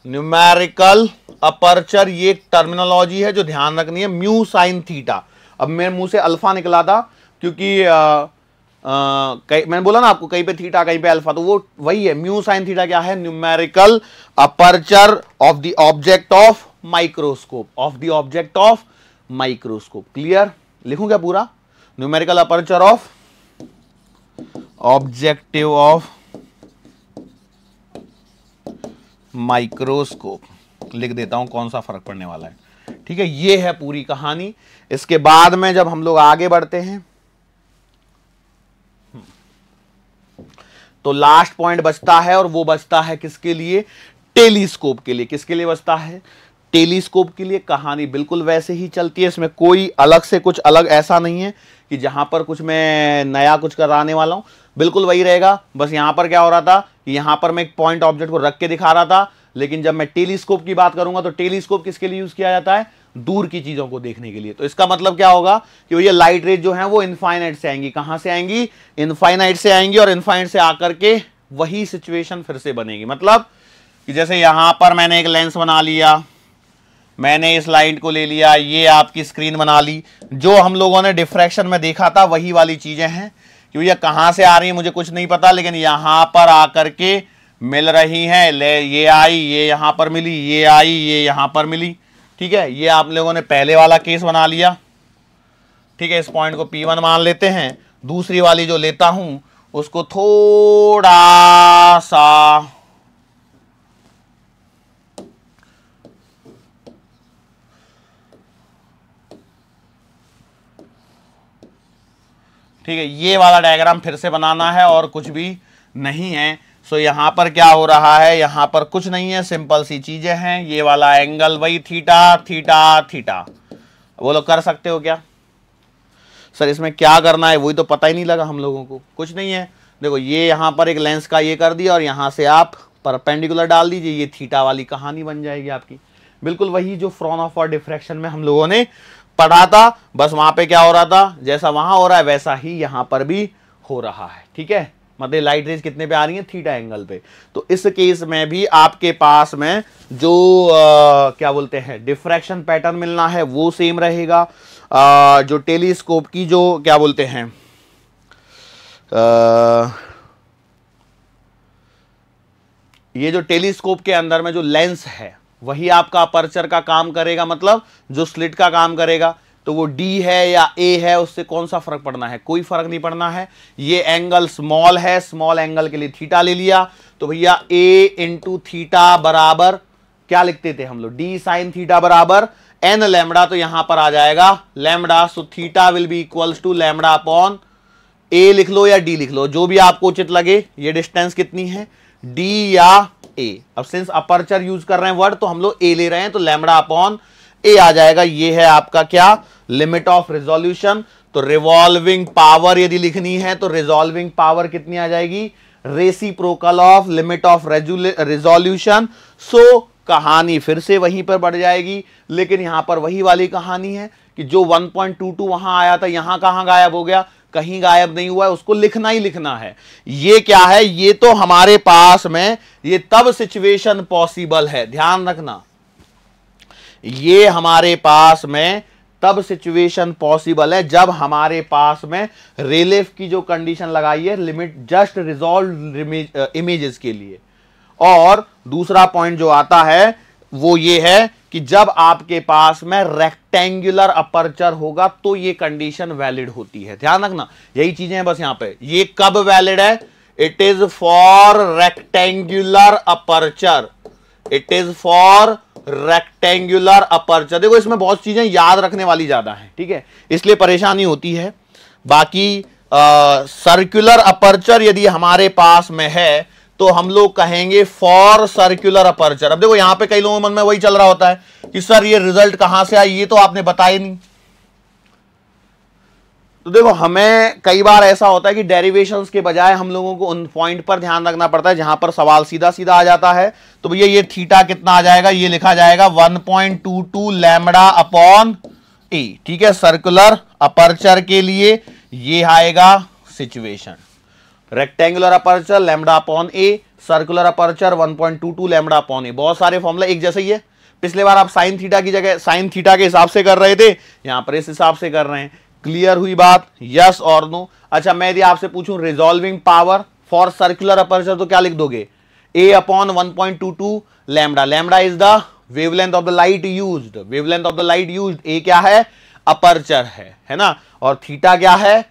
Numerical aperture ये एक टर्मिनोलॉजी है जो ध्यान रखनी है, म्यू साइन थीटा। अब मेरे मुंह से अल्फा निकला था क्योंकि मैंने बोला ना आपको, कहीं पे थीटा कहीं पे अल्फा, तो वो वही है। म्यू साइन थीटा क्या है, numerical aperture of the object of microscope. Clear? लिखूं क्या पूरा, numerical aperture of objective of microscope लिख देता हूं, कौन सा फर्क पड़ने वाला है। ठीक है, ये है पूरी कहानी। इसके बाद में जब हम लोग आगे बढ़ते हैं तो लास्ट पॉइंट बचता है, और वो बचता है किसके लिए, टेलीस्कोप के लिए। किसके लिए बचता है, टेलीस्कोप के लिए। कहानी बिल्कुल वैसे ही चलती है, इसमें कोई अलग से कुछ अलग ऐसा नहीं है कि जहां पर कुछ मैं नया कुछ कराने वाला हूं, बिल्कुल वही रहेगा। बस यहां पर क्या हो रहा था कि यहां पर मैं एक पॉइंट ऑब्जेक्ट को रख के दिखा रहा था, लेकिन जब मैं टेलीस्कोप की बात करूंगा तो टेलीस्कोप किसके लिए यूज किया जाता है, दूर की चीजों को देखने के लिए। तो इसका मतलब क्या होगा कि ये लाइट रेज जो है वो इनफाइनाइट से आएंगी। कहां से आएंगी, इनफाइनाइट से आएंगी, और इनफाइनाइट से आकर के वही सिचुएशन फिर से बनेगी। मतलब कि जैसे यहां पर मैंने एक लेंस बना लिया, मैंने इस लाइट को ले लिया, ये आपकी स्क्रीन बना ली, जो हम लोगों ने डिफ्रैक्शन में देखा था वही वाली चीजें हैं कि भैया कहां से आ रही है मुझे कुछ नहीं पता, लेकिन यहां पर आकर के मिल रही हैं। ले ये आई, ये यहां पर मिली, ये आई, ये यहां पर मिली। ठीक है, ये आप लोगों ने पहले वाला केस बना लिया। ठीक है, इस पॉइंट को P1 मान लेते हैं। दूसरी वाली जो लेता हूं उसको थोड़ा सा ठीक है, ये वाला डायग्राम फिर से बनाना है और कुछ भी नहीं है। सो यहां पर क्या हो रहा है, यहां पर कुछ नहीं है, सिंपल सी चीजें हैं। ये वाला एंगल वही थीटा थीटा थीटा, वो लोग कर सकते हो क्या सर? इसमें क्या करना है वही तो पता ही नहीं लगा हम लोगों को। कुछ नहीं है, देखो ये यहां पर एक लेंस का ये कर दिया और यहां से आप परपेंडिकुलर डाल दीजिए, ये थीटा वाली कहानी बन जाएगी आपकी। बिल्कुल वही जो फ्राउनहोफर डिफ्रैक्शन में हम लोगों ने पढ़ा था, बस वहां पे क्या हो रहा था, जैसा वहां हो रहा है वैसा ही यहां पर भी हो रहा है। ठीक है, मतलब लाइट रेज कितने पे आ रही है, थीटा एंगल पे। तो इस केस में भी आपके पास में जो क्या बोलते हैं डिफ्रैक्शन पैटर्न मिलना है वो सेम रहेगा। जो टेलीस्कोप की जो क्या बोलते हैं ये जो टेलीस्कोप के अंदर में जो लेंस है वही आपका अपर्चर का काम करेगा, मतलब जो स्लिट का काम करेगा। तो वो डी है या ए है, उससे कौन सा फर्क पड़ना है, कोई फर्क नहीं पड़ना है। ये एंगल स्मॉल है, स्मॉल एंगल के लिए थीटा ले लिया, तो भैया ए इंटू थीटा बराबर क्या लिखते थे हम लोग, डी साइन थीटा बराबर एन लैम्बडा। तो यहां पर आ जाएगा lambda, so theta will be equals to lambda upon A लिख लो या डी लिख लो, जो भी आपको उचित लगे। ये डिस्टेंस कितनी है, डी या ए। अब सिंस अपर्चर यूज कर रहे हैं वर्ड, तो हम लोग ए ले रहे हैं, तो लैम्बडा अपॉन ए आ जाएगा। ये है आपका क्या, लिमिट ऑफ रिजोल्यूशन। तो रिवॉल्विंग पावर यदि लिखनी है तो रिजॉल्विंग पावर कितनी आ जाएगी, reciprocal of limit of resolution. So कहानी फिर से वहीं पर बढ़ जाएगी, लेकिन यहां पर वही वाली कहानी है कि जो 1.22 वहां आया था, यहां कहां गायब हो गया, कहीं गायब नहीं हुआ है, उसको लिखना ही लिखना है। ये क्या है, ये तो हमारे पास में ये तब सिचुएशन पॉसिबल है, ध्यान रखना, ये हमारे पास में तब सिचुएशन पॉसिबल है जब हमारे पास में रिलीफ की जो कंडीशन लगाई है, लिमिट जस्ट रिजॉल्व इमेजेस के लिए। और दूसरा पॉइंट जो आता है वो ये है कि जब आपके पास में रेक्टेंगुलर अपर्चर होगा तो ये कंडीशन वैलिड होती है, ध्यान रखना। यही चीजें हैं बस यहां पे। ये कब वैलिड है, it is for rectangular aperture, it is for rectangular aperture. देखो इसमें बहुत चीजें याद रखने वाली ज्यादा है, ठीक है, इसलिए परेशानी होती है। बाकी सर्कुलर अपर्चर यदि हमारे पास में है तो हम लोग कहेंगे फॉर सर्कुलर अपर्चर। अब देखो यहां पे कई लोगों के मन में वही चल रहा होता है कि सर ये रिजल्ट कहां से आई, ये तो आपने बताया नहीं। तो देखो हमें कई बार ऐसा होता है कि डेरिवेशंस के बजाय हम लोगों को उन पॉइंट पर ध्यान रखना पड़ता है जहां पर सवाल सीधा सीधा आ जाता है। तो भैया ये थीटा कितना आ जाएगा, ये लिखा जाएगा 1.22 लैम्बडा अपॉन ए, ठीक है, सर्कुलर अपर्चर के लिए ये आएगा situation. Rectangular aperture lambda upon A, circular aperture 1.22 lambda upon A. बहुत सारे फॉर्मूला एक जैसे ही है। पिछले बार आप साइन थीटा की जगह साइन थीटा के हिसाब से कर रहे थे, यहां पर इस हिसाब से कर रहे हैं। क्लियर हुई बात, यस और नो? अच्छा मैं यदि आपसे पूछूं resolving power for circular aperture तो क्या लिख दोगे, A upon 1.22 lambda. Lambda is the wavelength of the light used, wavelength of the light used. A क्या है, अपर्चर है ना, और थीटा क्या है,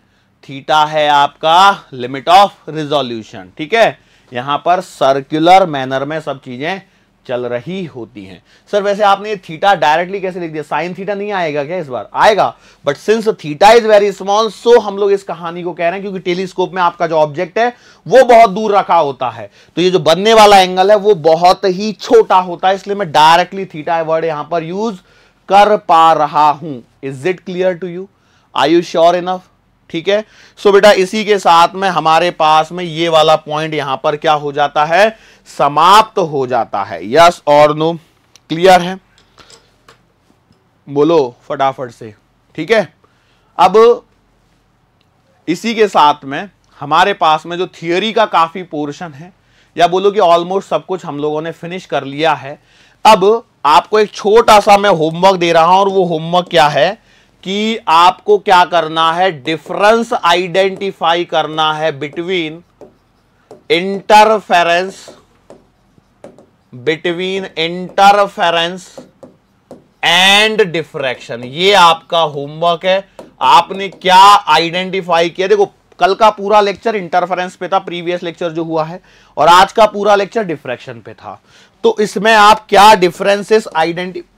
थीटा है आपका लिमिट ऑफ रिजोल्यूशन। ठीक है, यहां पर सर्कुलर मैनर में सब चीजें चल रही होती हैं। सर वैसे आपने थीटा डायरेक्टली कैसे लिख दिया, साइन थीटा नहीं आएगा क्या इस बार? आएगा, but since theta is very small so हम लोग इस कहानी को कह रहे हैं क्योंकि टेलीस्कोप में आपका जो ऑब्जेक्ट है वो बहुत दूर रखा होता है, तो ये जो बनने वाला एंगल है वो बहुत ही छोटा होता है, इसलिए मैं डायरेक्टली थीटा वर्ड यहां पर यूज कर पा रहा हूं। Is it clear to you, are you sure enough? ठीक है, सो बेटा इसी के साथ में हमारे पास में ये वाला पॉइंट यहां पर क्या हो जाता है, समाप्त हो जाता है। यस और नो, क्लियर है? बोलो फटाफट से। ठीक है, अब इसी के साथ में हमारे पास में जो थियरी का काफी पोर्शन है, या बोलो कि ऑलमोस्ट सब कुछ हम लोगों ने फिनिश कर लिया है। अब आपको एक छोटा सा मैं होमवर्क दे रहा हूं, और वो होमवर्क क्या है कि आपको क्या करना है, डिफरेंस आइडेंटिफाई करना है बिटवीन इंटरफेरेंस एंड डिफ्रैक्शन। ये आपका होमवर्क है। आपने क्या आइडेंटिफाई किया, देखो कल का पूरा लेक्चर इंटरफेरेंस पे था, प्रीवियस लेक्चर जो हुआ है, और आज का पूरा लेक्चर डिफ्रैक्शन पे था। तो इसमें आप क्या डिफरेंसेस आइडेंटिफाई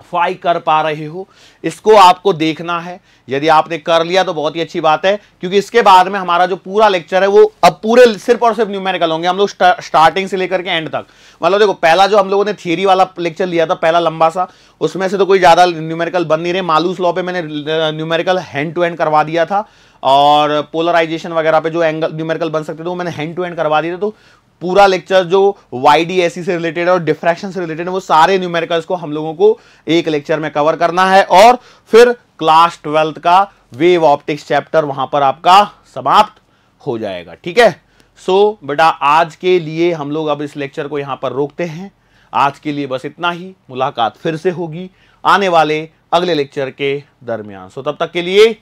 आइडेंटिफाई कर पा रहे हो, इसको आपको देखना है। यदि आपने कर लिया तो बहुत ही अच्छी बात है, क्योंकि इसके बाद में हमारा जो पूरा लेक्चर है वो अब पूरे सिर्फ और सिर्फ न्यूमेरिकल होंगे हम लोग, स्टार्टिंग से लेकर के एंड तक। मतलब देखो, पहला जो हम लोगों ने थियरी वाला लेक्चर लिया था, पहला लंबा सा, उसमें से तो कोई ज्यादा न्यूमेरिकल बन नहीं रहे। मालूस लॉ पे मैंने न्यूमेरिकल हैंड टू हैंड करवा दिया था, और पोलराइजेशन वगैरह पे जो एंगल न्यूमेरिकल बन सकते थे वो मैंने हैंड टू हैंड करवा दिए थे। तो पूरा लेक्चर जो YDAC से रिलेटेड है और डिफ्रैक्शन से रिलेटेड है, वो सारे न्यूमेरिकल्स को हम लोगों को एक लेक्चर में कवर करना है, और फिर क्लास 12th का वेव ऑप्टिक्स चैप्टर वहां पर आपका समाप्त हो जाएगा। ठीक है। सो बेटा, आज के लिए हम लोग अब इस लेक्चर को यहां पर रोकते हैं। आज के लिए बस इतना ही। मुलाकात फिर से होगी आने वाले अगले लेक्चर के दरमियान। सो तब तक के लिए